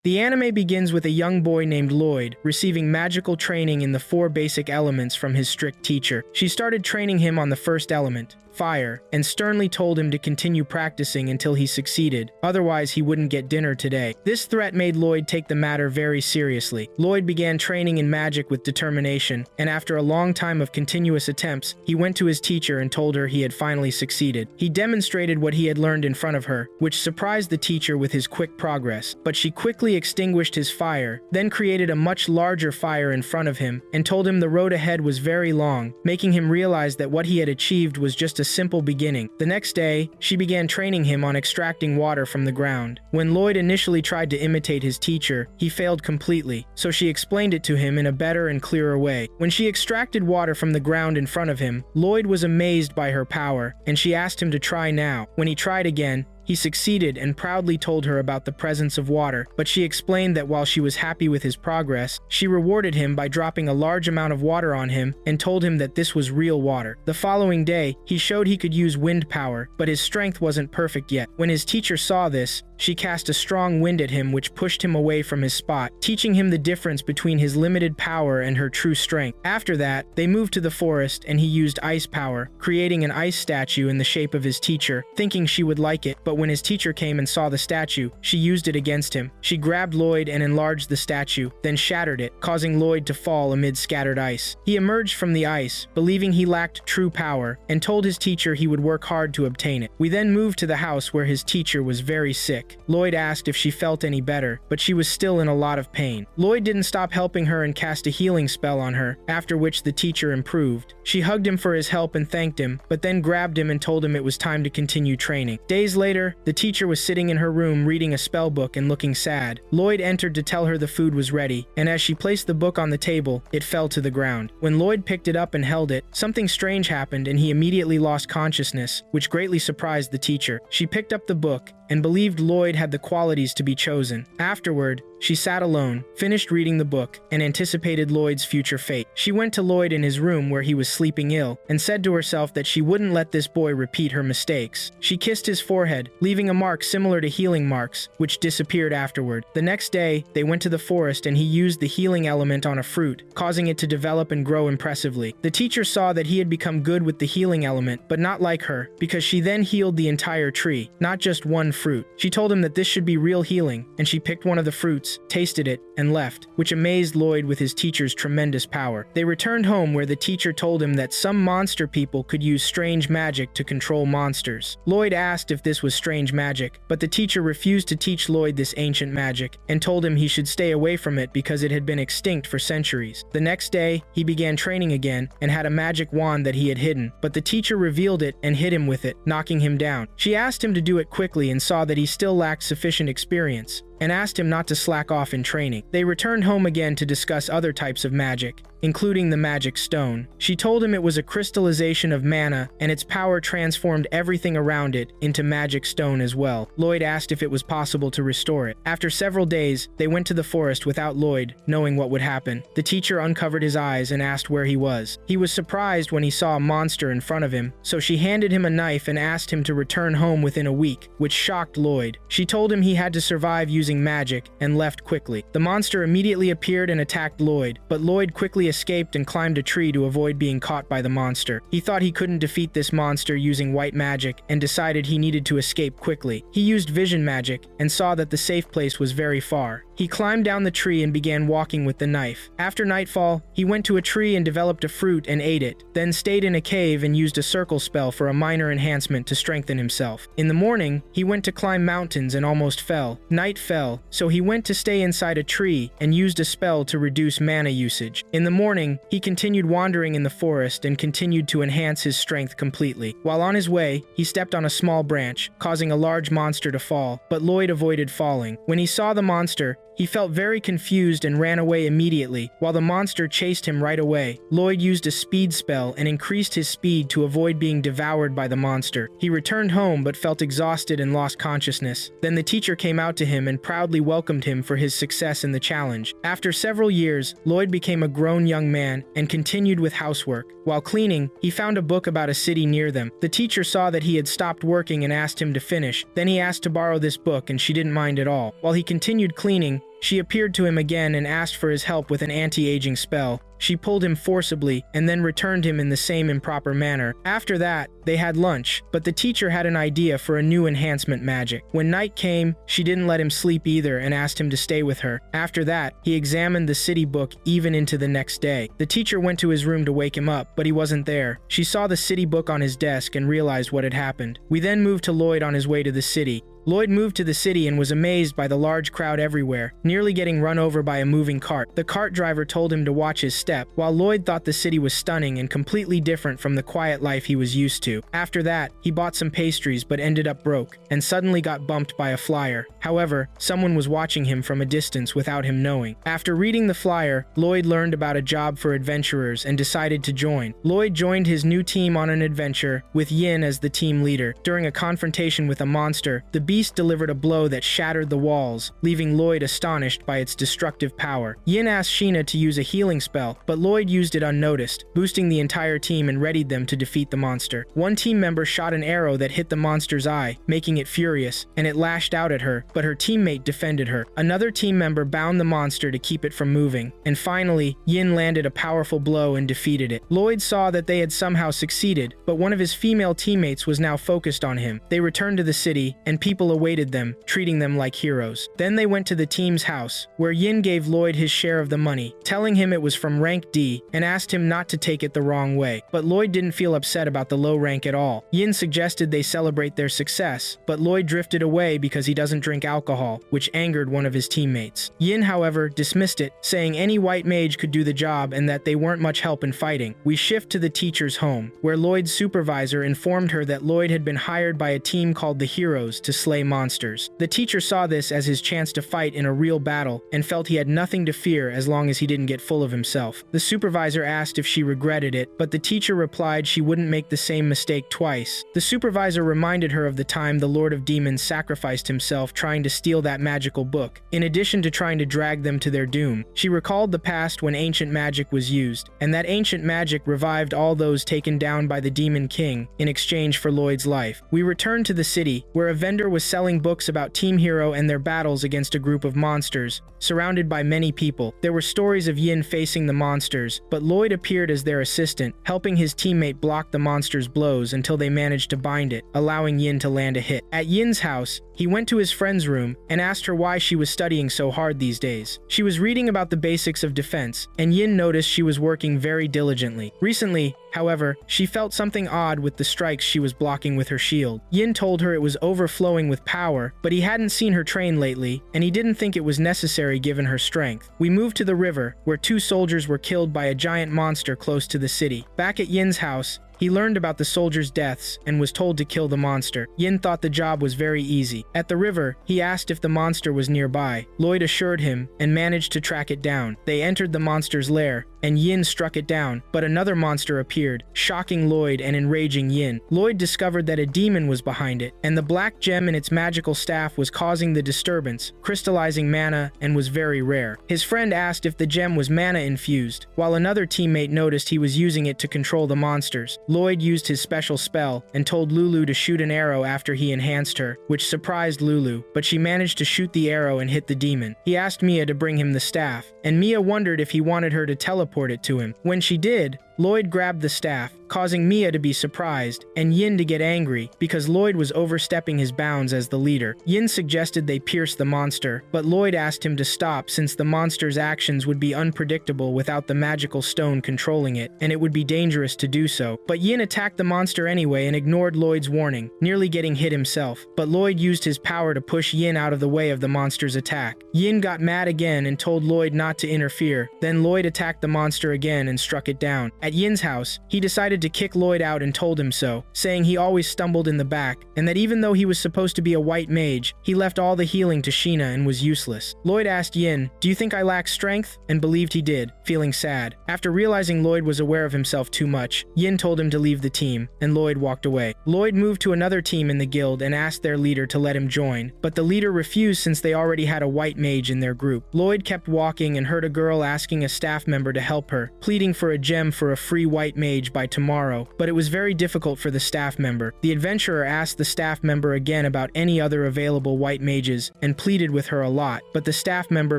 The anime begins with a young boy named Lloyd receiving magical training in the 4 basic elements from his strict teacher. She started training him on the first element, fire, and sternly told him to continue practicing until he succeeded, otherwise he wouldn't get dinner today. This threat made Lloyd take the matter very seriously. Lloyd began training in magic with determination, and after a long time of continuous attempts, he went to his teacher and told her he had finally succeeded. He demonstrated what he had learned in front of her, which surprised the teacher with his quick progress, but she quickly extinguished his fire, then created a much larger fire in front of him, and told him the road ahead was very long, making him realize that what he had achieved was just a simple beginning. The next day, she began training him on extracting water from the ground. When Lloyd initially tried to imitate his teacher, he failed completely, so she explained it to him in a better and clearer way. When she extracted water from the ground in front of him, Lloyd was amazed by her power, and she asked him to try now. When he tried again, he succeeded and proudly told her about the presence of water, but she explained that while she was happy with his progress, she rewarded him by dropping a large amount of water on him and told him that this was real water. The following day, he showed he could use wind power, but his strength wasn't perfect yet. When his teacher saw this, she cast a strong wind at him which pushed him away from his spot, teaching him the difference between his limited power and her true strength. After that, they moved to the forest and he used ice power, creating an ice statue in the shape of his teacher, thinking she would like it, but when his teacher came and saw the statue, she used it against him. She grabbed Lloyd and enlarged the statue, then shattered it, causing Lloyd to fall amid scattered ice. He emerged from the ice, believing he lacked true power, and told his teacher he would work hard to obtain it. We then moved to the house where his teacher was very sick. Lloyd asked if she felt any better, but she was still in a lot of pain. Lloyd didn't stop helping her and cast a healing spell on her, after which the teacher improved. She hugged him for his help and thanked him, but then grabbed him and told him it was time to continue training. Days later, the teacher was sitting in her room reading a spell book and looking sad. Lloyd entered to tell her the food was ready, and as she placed the book on the table, it fell to the ground. When Lloyd picked it up and held it, something strange happened and he immediately lost consciousness, which greatly surprised the teacher. She picked up the book and believed Lloyd had the qualities to be chosen. Afterward, she sat alone, finished reading the book, and anticipated Lloyd's future fate. She went to Lloyd in his room where he was sleeping ill, and said to herself that she wouldn't let this boy repeat her mistakes. She kissed his forehead, leaving a mark similar to healing marks, which disappeared afterward. The next day, they went to the forest and he used the healing element on a fruit, causing it to develop and grow impressively. The teacher saw that he had become good with the healing element, but not like her, because she then healed the entire tree, not just one fruit. She told him that this should be real healing, and she picked one of the fruits, tasted it, and left, which amazed Lloyd with his teacher's tremendous power. They returned home where the teacher told him that some monster people could use strange magic to control monsters. Lloyd asked if this was strange magic, but the teacher refused to teach Lloyd this ancient magic, and told him he should stay away from it because it had been extinct for centuries. The next day, he began training again, and had a magic wand that he had hidden, but the teacher revealed it and hit him with it, knocking him down. She asked him to do it quickly and saw that he still lacked sufficient experience, and asked him not to slack off in training. They returned home again to discuss other types of magic, including the magic stone. She told him it was a crystallization of mana, and its power transformed everything around it into magic stone as well. Lloyd asked if it was possible to restore it. After several days, they went to the forest without Lloyd, knowing what would happen. The teacher uncovered his eyes and asked where he was. He was surprised when he saw a monster in front of him, so she handed him a knife and asked him to return home within a week, which shocked Lloyd. She told him he had to survive using magic, and left quickly. The monster immediately appeared and attacked Lloyd, but Lloyd quickly escaped and climbed a tree to avoid being caught by the monster. He thought he couldn't defeat this monster using white magic, and decided he needed to escape quickly. He used vision magic, and saw that the safe place was very far. He climbed down the tree and began walking with the knife. After nightfall, he went to a tree and developed a fruit and ate it, then stayed in a cave and used a circle spell for a minor enhancement to strengthen himself. In the morning, he went to climb mountains and almost fell. Night fell, so he went to stay inside a tree and used a spell to reduce mana usage. In the morning, he continued wandering in the forest and continued to enhance his strength completely. While on his way, he stepped on a small branch, causing a large monster to fall, but Lloyd avoided falling. When he saw the monster, he felt very confused and ran away immediately, while the monster chased him right away. Lloyd used a speed spell and increased his speed to avoid being devoured by the monster. He returned home but felt exhausted and lost consciousness. Then the teacher came out to him and proudly welcomed him for his success in the challenge. After several years, Lloyd became a grown young man and continued with housework. While cleaning, he found a book about a city near them. The teacher saw that he had stopped working and asked him to finish. Then he asked to borrow this book and she didn't mind at all. While he continued cleaning, She appeared to him again and asked for his help with an anti-aging spell. She pulled him forcibly and then returned him in the same improper manner. After that, they had lunch, but the teacher had an idea for a new enhancement magic. When night came, she didn't let him sleep either and asked him to stay with her. After that, he examined the city book even into the next day. The teacher went to his room to wake him up, but he wasn't there. She saw the city book on his desk and realized what had happened. We then moved to Lloyd on his way to the city. Lloyd moved to the city and was amazed by the large crowd everywhere, nearly getting run over by a moving cart. The cart driver told him to watch his step, while Lloyd thought the city was stunning and completely different from the quiet life he was used to. After that, he bought some pastries but ended up broke, and suddenly got bumped by a flyer. However, someone was watching him from a distance without him knowing. After reading the flyer, Lloyd learned about a job for adventurers and decided to join. Lloyd joined his new team on an adventure, with Yin as the team leader. During a confrontation with a monster, the beast delivered a blow that shattered the walls, leaving Lloyd astonished by its destructive power. Yin asked Sheena to use a healing spell, but Lloyd used it unnoticed, boosting the entire team and readied them to defeat the monster. One team member shot an arrow that hit the monster's eye, making it furious, and it lashed out at her, but her teammate defended her. Another team member bound the monster to keep it from moving, and finally, Yin landed a powerful blow and defeated it. Lloyd saw that they had somehow succeeded, but one of his female teammates was now focused on him. They returned to the city, and people awaited them, treating them like heroes. Then they went to the team's house, where Yin gave Lloyd his share of the money, telling him it was from rank D, and asked him not to take it the wrong way. But Lloyd didn't feel upset about the low rank at all. Yin suggested they celebrate their success, but Lloyd drifted away because he doesn't drink alcohol, which angered one of his teammates. Yin, however, dismissed it, saying any white mage could do the job and that they weren't much help in fighting. We shift to the teacher's home, where Lloyd's supervisor informed her that Lloyd had been hired by a team called the Heroes to slay monsters. The teacher saw this as his chance to fight in a real battle and felt he had nothing to fear as long as he didn't get full of himself. The supervisor asked if she regretted it, but the teacher replied she wouldn't make the same mistake twice. The supervisor reminded her of the time the Lord of Demons sacrificed himself trying to steal that magical book, in addition to trying to drag them to their doom. She recalled the past when ancient magic was used, and that ancient magic revived all those taken down by the Demon King in exchange for Lloyd's life. We returned to the city, where a vendor was selling books about Team Hero and their battles against a group of monsters, surrounded by many people. There were stories of Yin facing the monsters, but Lloyd appeared as their assistant, helping his teammate block the monster's blows until they managed to bind it, allowing Yin to land a hit. At Yin's house, he went to his friend's room and asked her why she was studying so hard these days. She was reading about the basics of defense, and Yin noticed she was working very diligently. Recently, however, she felt something odd with the strikes she was blocking with her shield. Yin told her it was overflowing with power, but he hadn't seen her train lately, and he didn't think it was necessary given her strength. We moved to the river, where 2 soldiers were killed by a giant monster close to the city. Back at Yin's house, he learned about the soldiers' deaths and was told to kill the monster. Yin thought the job was very easy. At the river, he asked if the monster was nearby. Lloyd assured him and managed to track it down. They entered the monster's lair, and Yin struck it down, but another monster appeared, shocking Lloyd and enraging Yin. Lloyd discovered that a demon was behind it, and the black gem in its magical staff was causing the disturbance, crystallizing mana, and was very rare. His friend asked if the gem was mana infused, while another teammate noticed he was using it to control the monsters. Lloyd used his special spell and told Lulu to shoot an arrow after he enhanced her, which surprised Lulu, but she managed to shoot the arrow and hit the demon. He asked Mia to bring him the staff, and Mia wondered if he wanted her to teleport it to him. When she did, Lloyd grabbed the staff, causing Mia to be surprised, and Yin to get angry, because Lloyd was overstepping his bounds as the leader. Yin suggested they pierce the monster, but Lloyd asked him to stop since the monster's actions would be unpredictable without the magical stone controlling it, and it would be dangerous to do so. But Yin attacked the monster anyway and ignored Lloyd's warning, nearly getting hit himself. But Lloyd used his power to push Yin out of the way of the monster's attack. Yin got mad again and told Lloyd not to interfere. Then Lloyd attacked the monster again and struck it down. At Yin's house, he decided to kick Lloyd out and told him so, saying he always stumbled in the back, and that even though he was supposed to be a white mage, he left all the healing to Sheena and was useless. Lloyd asked Yin, "Do you think I lack strength?" and believed he did, feeling sad. After realizing Lloyd was aware of himself too much, Yin told him to leave the team, and Lloyd walked away. Lloyd moved to another team in the guild and asked their leader to let him join, but the leader refused since they already had a white mage in their group. Lloyd kept walking and heard a girl asking a staff member to help her, pleading for a gem for a free white mage by tomorrow, but it was very difficult for the staff member. The adventurer asked the staff member again about any other available white mages and pleaded with her a lot, but the staff member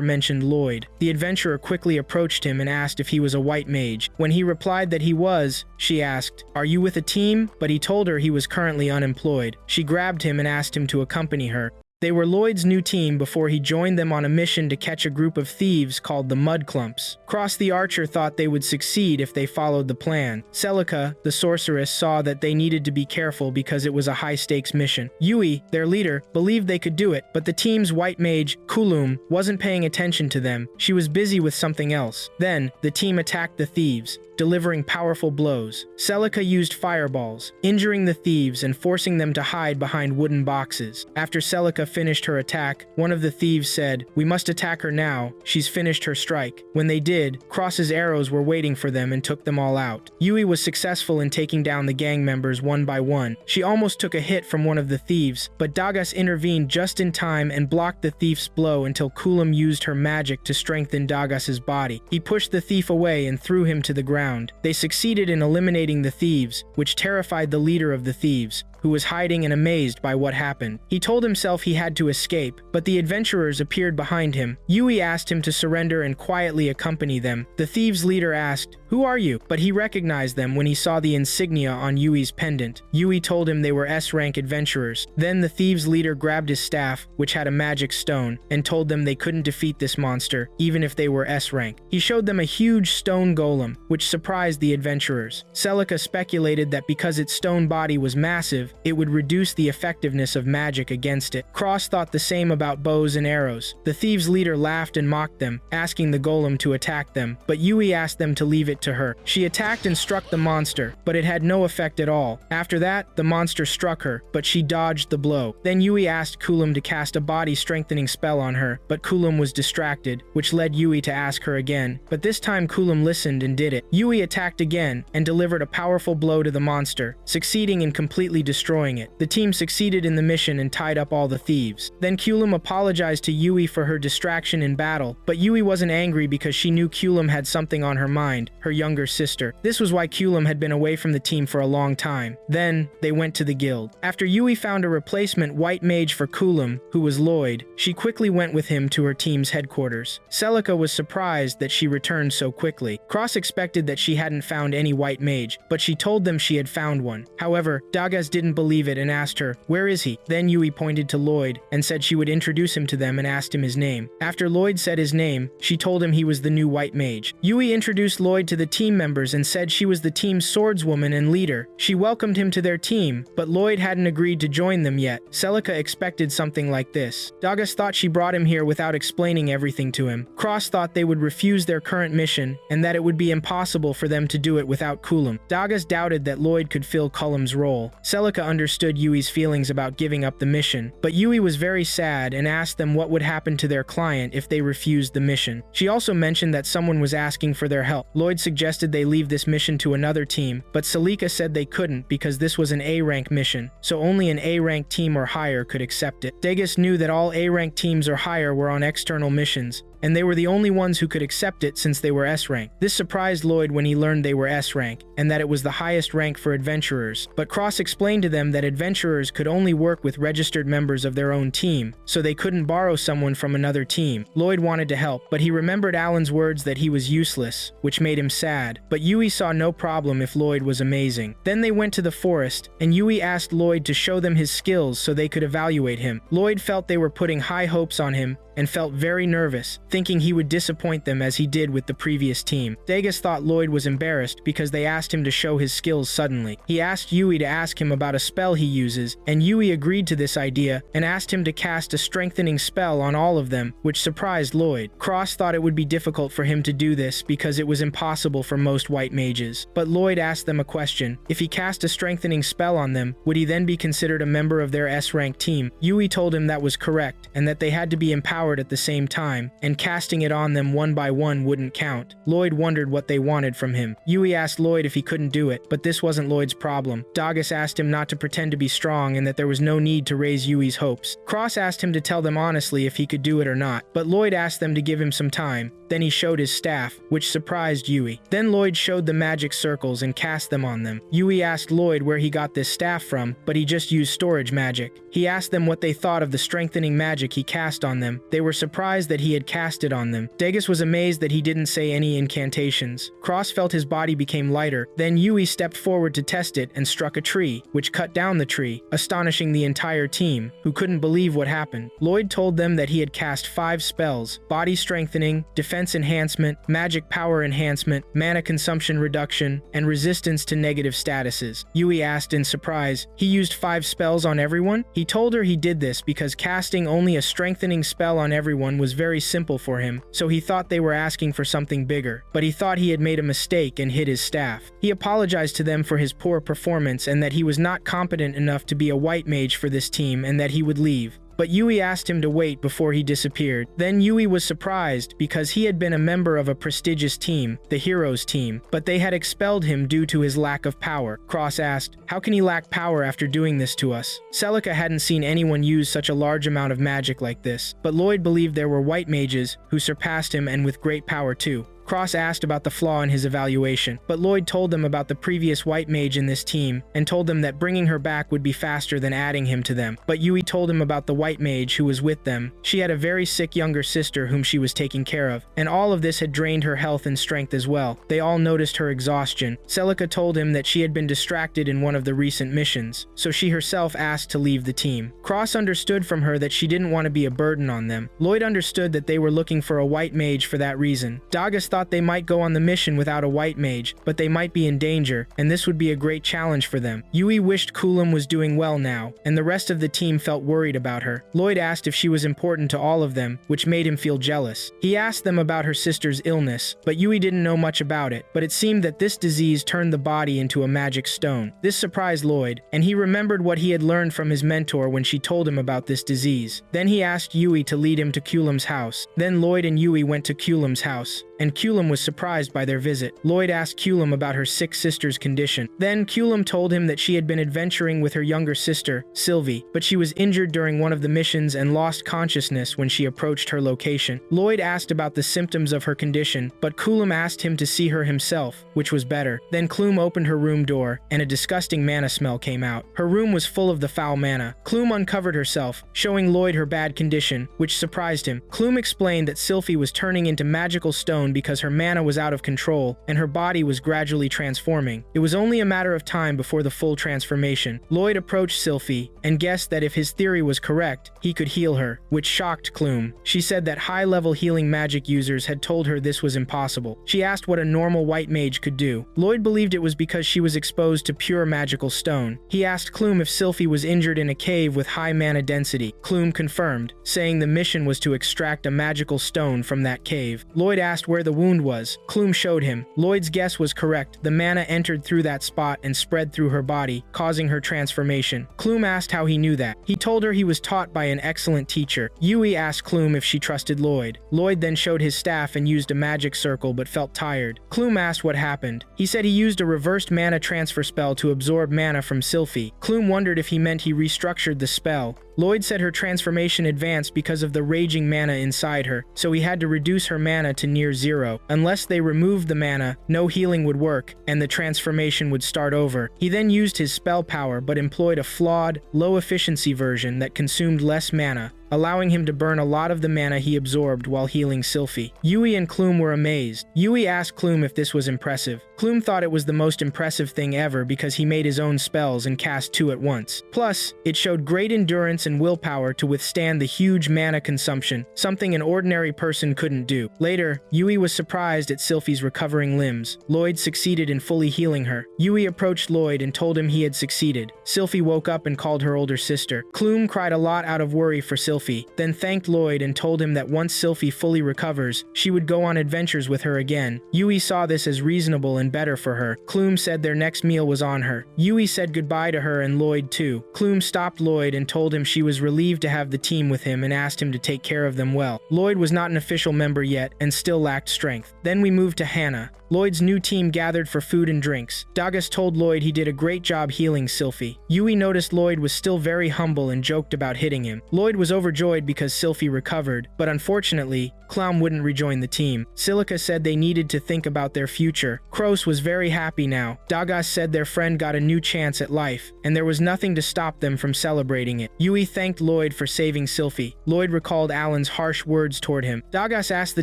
mentioned Lloyd. The adventurer quickly approached him and asked if he was a white mage. When he replied that he was, she asked, "Are you with a team?" But he told her he was currently unemployed. She grabbed him and asked him to accompany her. They were Lloyd's new team before he joined them on a mission to catch a group of thieves called the Mud Clumps. Cross the Archer thought they would succeed if they followed the plan. Celica, the sorceress, saw that they needed to be careful because it was a high-stakes mission. Yaoi, their leader, believed they could do it, but the team's white mage, Kulum, wasn't paying attention to them. She was busy with something else. Then, the team attacked the thieves, delivering powerful blows. Celica used fireballs, injuring the thieves and forcing them to hide behind wooden boxes. After Celica finished her attack, one of the thieves said, "We must attack her now. She's finished her strike." When they did, Cross's arrows were waiting for them and took them all out. Yaoi was successful in taking down the gang members one by one. She almost took a hit from one of the thieves, but Dagas intervened just in time and blocked the thief's blow until Kulum used her magic to strengthen Dagas's body. He pushed the thief away and threw him to the ground. They succeeded in eliminating the thieves, which terrified the leader of the thieves, who was hiding and amazed by what happened. He told himself he had to escape, but the adventurers appeared behind him. Yaoi asked him to surrender and quietly accompany them. The thieves' leader asked, "Who are you?" But he recognized them when he saw the insignia on Yui's pendant. Yaoi told him they were S-rank adventurers. Then the thieves' leader grabbed his staff, which had a magic stone, and told them they couldn't defeat this monster, even if they were S-rank. He showed them a huge stone golem, which surprised the adventurers. Celica speculated that because its stone body was massive, it would reduce the effectiveness of magic against it. Cross thought the same about bows and arrows. The thieves' leader laughed and mocked them, asking the golem to attack them, but Yaoi asked them to leave it to her. She attacked and struck the monster, but it had no effect at all. After that, the monster struck her, but she dodged the blow. Then Yaoi asked Kulum to cast a body-strengthening spell on her, but Kulum was distracted, which led Yaoi to ask her again. But this time Kulum listened and did it. Yaoi attacked again and delivered a powerful blow to the monster, succeeding in completely destroying it. The team succeeded in the mission and tied up all the thieves. Then Kulum apologized to Yaoi for her distraction in battle, but Yaoi wasn't angry because she knew Kulum had something on her mind, her younger sister. This was why Kulum had been away from the team for a long time. Then, they went to the guild. After Yaoi found a replacement white mage for Kulum, who was Lloyd, she quickly went with him to her team's headquarters. Celica was surprised that she returned so quickly. Cross expected that she hadn't found any white mage, but she told them she had found one. However, Dagas didn't believe it and asked her, "Where is he?" Then Yaoi pointed to Lloyd and said she would introduce him to them and asked him his name. After Lloyd said his name, she told him he was the new white mage. Yaoi introduced Lloyd to the team members and said she was the team's swordswoman and leader. She welcomed him to their team, but Lloyd hadn't agreed to join them yet. Celica expected something like this. Dagas thought she brought him here without explaining everything to him. Cross thought they would refuse their current mission and that it would be impossible for them to do it without Kulum. Dagas doubted that Lloyd could fill Kulum's role. Celica understood Yui's feelings about giving up the mission, but Yaoi was very sad and asked them what would happen to their client if they refused the mission. She also mentioned that someone was asking for their help. Lloyd suggested they leave this mission to another team, but Celica said they couldn't because this was an A-rank mission, so only an A-rank team or higher could accept it. Dagas knew that all A-rank teams or higher were on external missions, and they were the only ones who could accept it since they were S-rank. This surprised Lloyd when he learned they were S-rank, and that it was the highest rank for adventurers. But Cross explained to them that adventurers could only work with registered members of their own team, so they couldn't borrow someone from another team. Lloyd wanted to help, but he remembered Alan's words that he was useless, which made him sad. But Yaoi saw no problem if Lloyd was amazing. Then they went to the forest, and Yaoi asked Lloyd to show them his skills so they could evaluate him. Lloyd felt they were putting high hopes on him, and felt very nervous, thinking he would disappoint them as he did with the previous team. Dagas thought Lloyd was embarrassed because they asked him to show his skills suddenly. He asked Yaoi to ask him about a spell he uses, and Yaoi agreed to this idea and asked him to cast a strengthening spell on all of them, which surprised Lloyd. Cross thought it would be difficult for him to do this because it was impossible for most white mages. But Lloyd asked them a question. If he cast a strengthening spell on them, would he then be considered a member of their S-rank team? Yaoi told him that was correct, and that they had to be empowered overpowered at the same time, and casting it on them one by one wouldn't count. Lloyd wondered what they wanted from him. Yui asked Lloyd if he couldn't do it, but this wasn't Lloyd's problem. Dagus asked him not to pretend to be strong and that there was no need to raise Yui's hopes. Cross asked him to tell them honestly if he could do it or not, but Lloyd asked them to give him some time. Then he showed his staff, which surprised Yui. Then Lloyd showed the magic circles and cast them on them. Yui asked Lloyd where he got this staff from, but he just used storage magic. He asked them what they thought of the strengthening magic he cast on them. They were surprised that he had cast it on them. Dagus was amazed that he didn't say any incantations. Cross felt his body became lighter. Then Yui stepped forward to test it and struck a tree, which cut down the tree, astonishing the entire team, who couldn't believe what happened. Lloyd told them that he had cast 5 spells: body strengthening, defense enhancement, magic power enhancement, mana consumption reduction, and resistance to negative statuses. Yui asked in surprise, "He used 5 spells on everyone?" He told her he did this because casting only a strengthening spell on everyone was very simple for him, so he thought they were asking for something bigger. But he thought he had made a mistake and hid his staff. He apologized to them for his poor performance and that he was not competent enough to be a white mage for this team and that he would leave. But Yui asked him to wait before he disappeared. Then Yui was surprised because he had been a member of a prestigious team, the Heroes team, but they had expelled him due to his lack of power. Cross asked, "How can he lack power after doing this to us?" Celica hadn't seen anyone use such a large amount of magic like this, but Lloyd believed there were white mages who surpassed him and with great power too. Cross asked about the flaw in his evaluation, but Lloyd told them about the previous white mage in this team and told them that bringing her back would be faster than adding him to them. But Yui told him about the white mage who was with them. She had a very sick younger sister whom she was taking care of, and all of this had drained her health and strength as well. They all noticed her exhaustion. Celica told him that she had been distracted in one of the recent missions, so she herself asked to leave the team. Cross understood from her that she didn't want to be a burden on them. Lloyd understood that they were looking for a white mage for that reason. Dagus thought they might go on the mission without a white mage, but they might be in danger, and this would be a great challenge for them. Yui wished Kulam was doing well now, and the rest of the team felt worried about her. Lloyd asked if she was important to all of them, which made him feel jealous. He asked them about her sister's illness, but Yui didn't know much about it, but it seemed that this disease turned the body into a magic stone. This surprised Lloyd, and he remembered what he had learned from his mentor when she told him about this disease. Then he asked Yui to lead him to Kulam's house. Then Lloyd and Yui went to Kulam's house, and Kulam was surprised by their visit. Lloyd asked Kulam about her sick sister's condition. Then Kulam told him that she had been adventuring with her younger sister, Sylvie, but she was injured during one of the missions and lost consciousness when she approached her location. Lloyd asked about the symptoms of her condition, but Kulam asked him to see her himself, which was better. Then Klum opened her room door, and a disgusting mana smell came out. Her room was full of the foul mana. Klum uncovered herself, showing Lloyd her bad condition, which surprised him. Klum explained that Sylvie was turning into magical stone because her mana was out of control, and her body was gradually transforming. It was only a matter of time before the full transformation. Lloyd approached Sylvie and guessed that if his theory was correct, he could heal her, which shocked Klum. She said that high-level healing magic users had told her this was impossible. She asked what a normal white mage could do. Lloyd believed it was because she was exposed to pure magical stone. He asked Klum if Sylvie was injured in a cave with high mana density. Klum confirmed, saying the mission was to extract a magical stone from that cave. Lloyd asked where the wound was. Klum showed him. Lloyd's guess was correct. The mana entered through that spot and spread through her body, causing her transformation. Klum asked how he knew that. He told her he was taught by an excellent teacher. Yui asked Klum if she trusted Lloyd. Lloyd then showed his staff and used a magic circle but felt tired. Klum asked what happened. He said he used a reversed mana transfer spell to absorb mana from Sylvie. Klum wondered if he meant he restructured the spell. Lloyd said her transformation advanced because of the raging mana inside her, so he had to reduce her mana to near zero. Unless they removed the mana, no healing would work, and the transformation would start over. He then used his spell power but employed a flawed, low-efficiency version that consumed less mana, allowing him to burn a lot of the mana he absorbed while healing Sylvie. Yui and Klum were amazed. Yui asked Klum if this was impressive. Klum thought it was the most impressive thing ever because he made his own spells and cast 2 at once. Plus, it showed great endurance and willpower to withstand the huge mana consumption, something an ordinary person couldn't do. Later, Yui was surprised at Sylvie's recovering limbs. Lloyd succeeded in fully healing her. Yui approached Lloyd and told him he had succeeded. Sylvie woke up and called her older sister. Klum cried a lot out of worry for Sylvie Sylphie, then thanked Lloyd and told him that once Sylphie fully recovers, she would go on adventures with her again. Yui saw this as reasonable and better for her. Clume said their next meal was on her. Yui said goodbye to her and Lloyd too. Clume stopped Lloyd and told him she was relieved to have the team with him and asked him to take care of them well. Lloyd was not an official member yet and still lacked strength. Then we moved to Hana. Lloyd's new team gathered for food and drinks. Dagas told Lloyd he did a great job healing Sylphie. Yui noticed Lloyd was still very humble and joked about hitting him. Lloyd was overjoyed because Sylphie recovered, but unfortunately, Clown wouldn't rejoin the team. Silica said they needed to think about their future. Kroos was very happy now. Dagas said their friend got a new chance at life, and there was nothing to stop them from celebrating it. Yui thanked Lloyd for saving Sylphie. Lloyd recalled Alan's harsh words toward him. Dagas asked the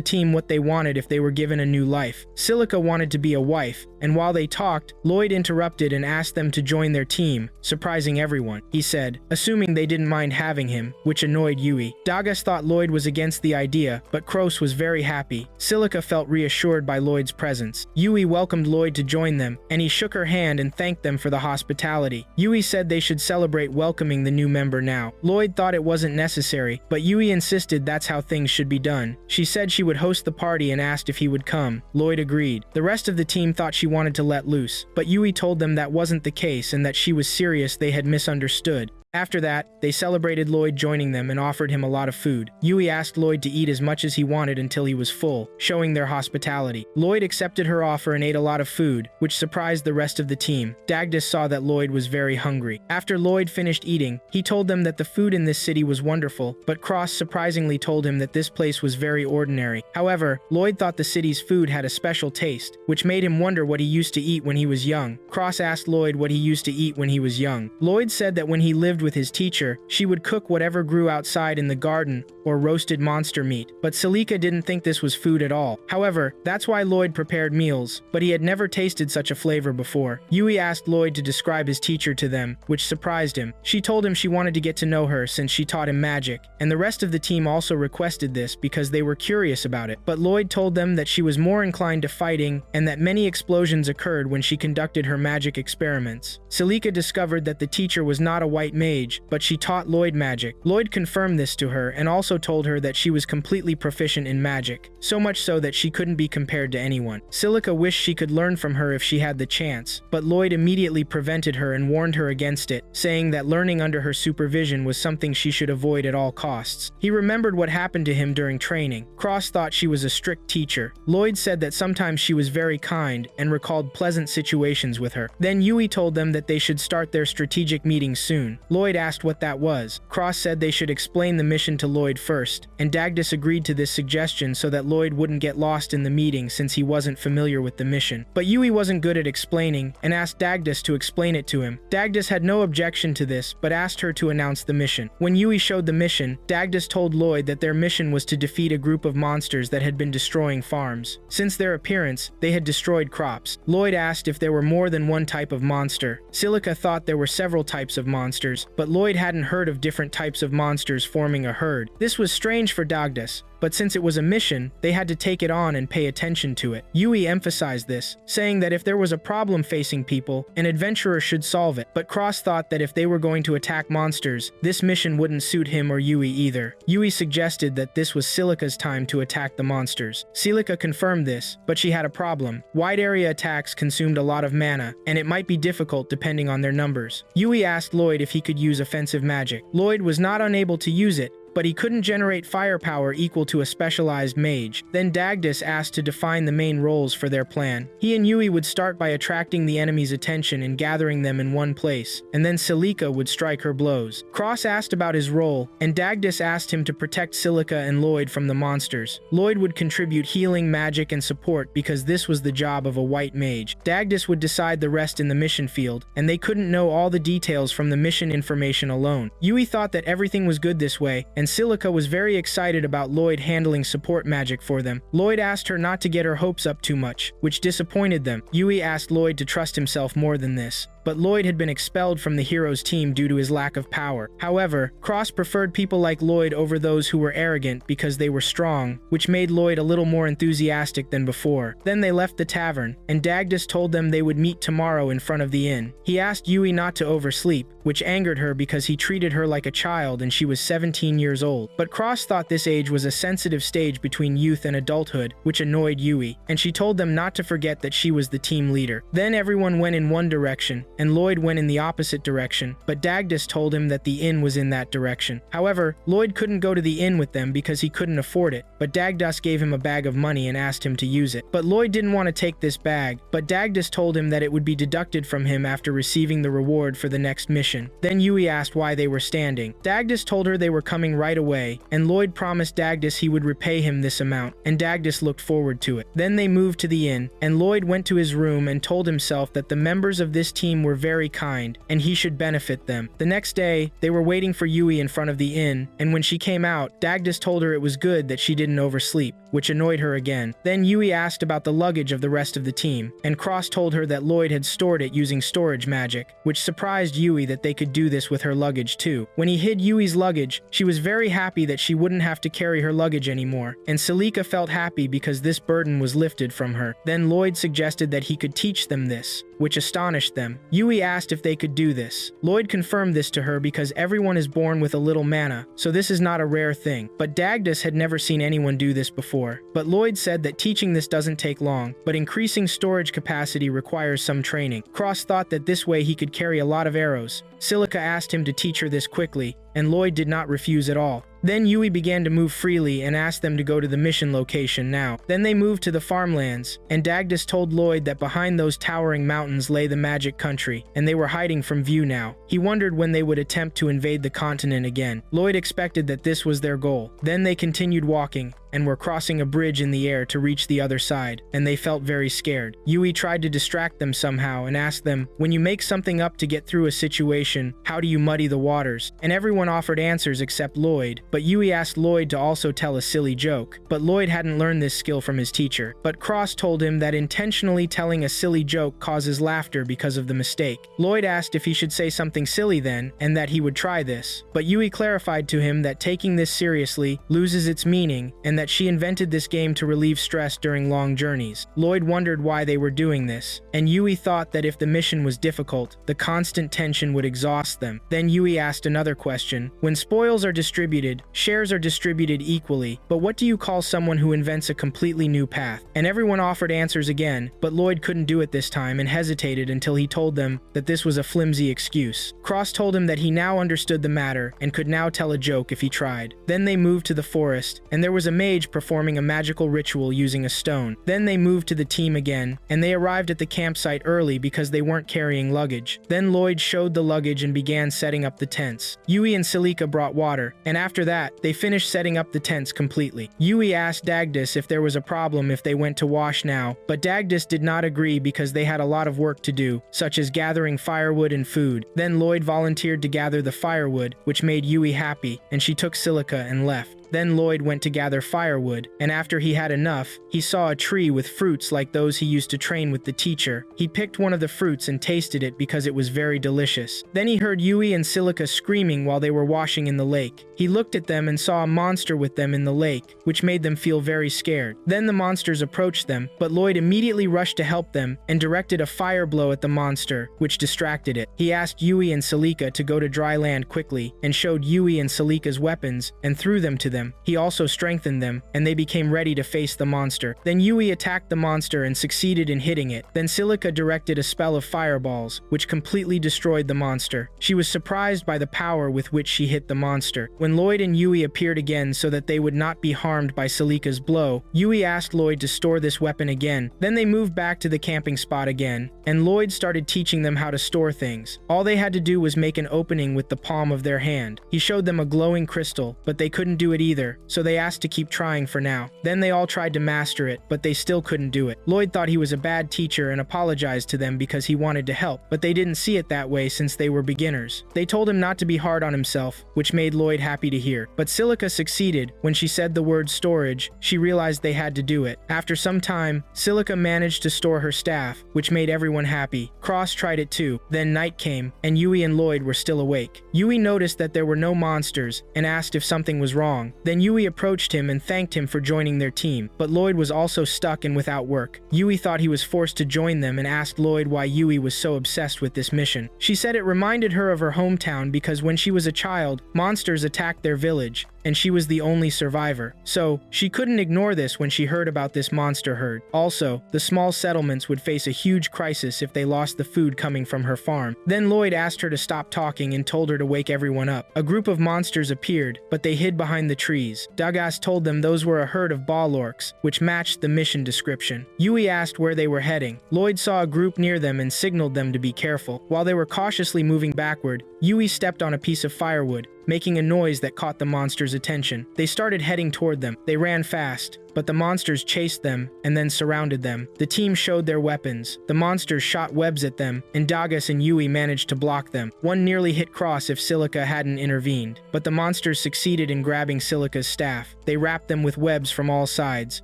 team what they wanted if they were given a new life. Silica wanted to be a wife, and while they talked, Lloyd interrupted and asked them to join their team, surprising everyone. He said, assuming they didn't mind having him, which annoyed Yui. Dagas thought Lloyd was against the idea, but Kroos was very happy. Silica felt reassured by Lloyd's presence. Yui welcomed Lloyd to join them, and he shook her hand and thanked them for the hospitality. Yui said they should celebrate welcoming the new member now. Lloyd thought it wasn't necessary, but Yui insisted that's how things should be done. She said she would host the party and asked if he would come. Lloyd agreed. The rest of the team thought she wanted to let loose, but Yui told them that wasn't the case and that she was serious. They had misunderstood. After that, they celebrated Lloyd joining them and offered him a lot of food. Yui asked Lloyd to eat as much as he wanted until he was full, showing their hospitality. Lloyd accepted her offer and ate a lot of food, which surprised the rest of the team. Dagdas saw that Lloyd was very hungry. After Lloyd finished eating, he told them that the food in this city was wonderful, but Cross surprisingly told him that this place was very ordinary. However, Lloyd thought the city's food had a special taste, which made him wonder what he used to eat when he was young. Cross asked Lloyd what he used to eat when he was young. Lloyd said that when he lived with his teacher, she would cook whatever grew outside in the garden or roasted monster meat, but Salika didn't think this was food at all. However, that's why Lloyd prepared meals, but he had never tasted such a flavor before. Yui asked Lloyd to describe his teacher to them, which surprised him. She told him she wanted to get to know her since she taught him magic, and the rest of the team also requested this because they were curious about it. But Lloyd told them that she was more inclined to fighting and that many explosions occurred when she conducted her magic experiments. Salika discovered that the teacher was not a white mage, but she taught Lloyd magic. Lloyd confirmed this to her and also told her that she was completely proficient in magic, so much so that she couldn't be compared to anyone. Silica wished she could learn from her if she had the chance, but Lloyd immediately prevented her and warned her against it, saying that learning under her supervision was something she should avoid at all costs. He remembered what happened to him during training. Cross thought she was a strict teacher. Lloyd said that sometimes she was very kind and recalled pleasant situations with her. Then Yui told them that they should start their strategic meeting soon. Lloyd asked what that was. Cross said they should explain the mission to Lloyd first, and Dagdas agreed to this suggestion so that Lloyd wouldn't get lost in the meeting since he wasn't familiar with the mission. But Yui wasn't good at explaining and asked Dagdas to explain it to him. Dagdas had no objection to this, but asked her to announce the mission. When Yui showed the mission, Dagdas told Lloyd that their mission was to defeat a group of monsters that had been destroying farms. Since their appearance, they had destroyed crops. Lloyd asked if there were more than one type of monster. Silica thought there were several types of monsters, but Lloyd hadn't heard of different types of monsters forming a herd. This was strange for Dagdas, but since it was a mission, they had to take it on and pay attention to it. Yui emphasized this, saying that if there was a problem facing people, an adventurer should solve it, but Cross thought that if they were going to attack monsters, this mission wouldn't suit him or Yui either. Yui suggested that this was Silica's time to attack the monsters. Silica confirmed this, but she had a problem. Wide area attacks consumed a lot of mana, and it might be difficult depending on their numbers. Yui asked Lloyd if he could use offensive magic. Lloyd was not unable to use it, but he couldn't generate firepower equal to a specialized mage. Then Dagdas asked to define the main roles for their plan. He and Yui would start by attracting the enemy's attention and gathering them in one place, and then Silica would strike her blows. Cross asked about his role, and Dagdas asked him to protect Silica and Lloyd from the monsters. Lloyd would contribute healing, magic, and support because this was the job of a white mage. Dagdas would decide the rest in the mission field, and they couldn't know all the details from the mission information alone. Yui thought that everything was good this way, and Silica was very excited about Lloyd handling support magic for them. Lloyd asked her not to get her hopes up too much, which disappointed them. Yui asked Lloyd to trust himself more than this, but Lloyd had been expelled from the heroes' team due to his lack of power. However, Cross preferred people like Lloyd over those who were arrogant because they were strong, which made Lloyd a little more enthusiastic than before. Then they left the tavern, and Dagdas told them they would meet tomorrow in front of the inn. He asked Yaoi not to oversleep, which angered her because he treated her like a child and she was 17 years old. But Cross thought this age was a sensitive stage between youth and adulthood, which annoyed Yaoi, and she told them not to forget that she was the team leader. Then everyone went in one direction, and Lloyd went in the opposite direction, but Dagdas told him that the inn was in that direction. However, Lloyd couldn't go to the inn with them because he couldn't afford it, but Dagdas gave him a bag of money and asked him to use it. But Lloyd didn't want to take this bag, but Dagdas told him that it would be deducted from him after receiving the reward for the next mission. Then Yaoi asked why they were standing. Dagdas told her they were coming right away, and Lloyd promised Dagdas he would repay him this amount, and Dagdas looked forward to it. Then they moved to the inn, and Lloyd went to his room and told himself that the members of this team were very kind, and he should benefit them. The next day, they were waiting for Yaoi in front of the inn, and when she came out, Dagdas told her it was good that she didn't oversleep, which annoyed her again. Then Yaoi asked about the luggage of the rest of the team, and Cross told her that Lloyd had stored it using storage magic, which surprised Yaoi that they could do this with her luggage too. When he hid Yui's luggage, she was very happy that she wouldn't have to carry her luggage anymore, and Celica felt happy because this burden was lifted from her. Then Lloyd suggested that he could teach them this, which astonished them. Yaoi asked if they could do this. Lloyd confirmed this to her because everyone is born with a little mana, so this is not a rare thing. But Dagdas had never seen anyone do this before. But Lloyd said that teaching this doesn't take long, but increasing storage capacity requires some training. Cross thought that this way he could carry a lot of arrows. Celica asked him to teach her this quickly, and Lloyd did not refuse at all. Then Yaoi began to move freely and asked them to go to the mission location now. Then they moved to the farmlands, and Dagdas told Lloyd that behind those towering mountains lay the magic country, and they were hiding from view now. He wondered when they would attempt to invade the continent again. Lloyd expected that this was their goal. Then they continued walking, and were crossing a bridge in the air to reach the other side, and they felt very scared. Yaoi tried to distract them somehow and asked them, when you make something up to get through a situation, how do you muddy the waters? And everyone offered answers except Lloyd, but Yaoi asked Lloyd to also tell a silly joke. But Lloyd hadn't learned this skill from his teacher. But Cross told him that intentionally telling a silly joke causes laughter because of the mistake. Lloyd asked if he should say something silly then, and that he would try this. But Yaoi clarified to him that taking this seriously loses its meaning, and that she invented this game to relieve stress during long journeys. Lloyd wondered why they were doing this, and Yaoi thought that if the mission was difficult, the constant tension would exhaust them. Then Yaoi asked another question. When spoils are distributed, shares are distributed equally, but what do you call someone who invents a completely new path? And everyone offered answers again, but Lloyd couldn't do it this time and hesitated until he told them that this was a flimsy excuse. Cross told him that he now understood the matter and could now tell a joke if he tried. Then they moved to the forest, and there was a mage performing a magical ritual using a stone. Then they moved to the team again, and they arrived at the campsite early because they weren't carrying luggage. Then Lloyd showed the luggage and began setting up the tents. Yaoi and Celica brought water, and after that, they finished setting up the tents completely. Yaoi asked Dagdas if there was a problem if they went to wash now, but Dagdas did not agree because they had a lot of work to do, such as gathering firewood and food. Then Lloyd volunteered to gather the firewood, which made Yaoi happy, and she took Celica and left. Then Lloyd went to gather firewood, and after he had enough, he saw a tree with fruits like those he used to train with the teacher. He picked one of the fruits and tasted it because it was very delicious. Then he heard Yaoi and Celica screaming while they were washing in the lake. He looked at them and saw a monster with them in the lake, which made them feel very scared. Then the monsters approached them, but Lloyd immediately rushed to help them and directed a fire blow at the monster, which distracted it. He asked Yaoi and Celica to go to dry land quickly, and showed Yaoi and Celica's weapons and threw them to them. He also strengthened them, and they became ready to face the monster. Then Yaoi attacked the monster and succeeded in hitting it. Then Celica directed a spell of fireballs, which completely destroyed the monster. She was surprised by the power with which she hit the monster. When Lloyd and Yaoi appeared again so that they would not be harmed by Celica's blow, Yaoi asked Lloyd to store this weapon again. Then they moved back to the camping spot again, and Lloyd started teaching them how to store things. All they had to do was make an opening with the palm of their hand. He showed them a glowing crystal, but they couldn't do it either, so they asked to keep trying for now. Then they all tried to master it, but they still couldn't do it. Lloyd thought he was a bad teacher and apologized to them because he wanted to help, but they didn't see it that way since they were beginners. They told him not to be hard on himself, which made Lloyd happy to hear. But Silica succeeded. When she said the word storage, she realized they had to do it. After some time, Silica managed to store her staff, which made everyone happy. Cross tried it too. Then night came, and Yui and Lloyd were still awake. Yui noticed that there were no monsters and asked if something was wrong. Then Yui approached him and thanked him for joining their team, but Lloyd was also stuck and without work. Yui thought he was forced to join them and asked Lloyd why Yui was so obsessed with this mission. She said it reminded her of her hometown because when she was a child, monsters attacked their village, and she was the only survivor. So, she couldn't ignore this when she heard about this monster herd. Also, the small settlements would face a huge crisis if they lost the food coming from her farm. Then Lloyd asked her to stop talking and told her to wake everyone up. A group of monsters appeared, but they hid behind the trees. Dagas told them those were a herd of ball orcs, which matched the mission description. Yui asked where they were heading. Lloyd saw a group near them and signaled them to be careful. While they were cautiously moving backward, Yui stepped on a piece of firewood, making a noise that caught the monsters' attention. They started heading toward them. They ran fast, but the monsters chased them and then surrounded them. The team showed their weapons. The monsters shot webs at them, and Dagas and Yui managed to block them. One nearly hit Cross if Silica hadn't intervened, but the monsters succeeded in grabbing Silica's staff. They wrapped them with webs from all sides,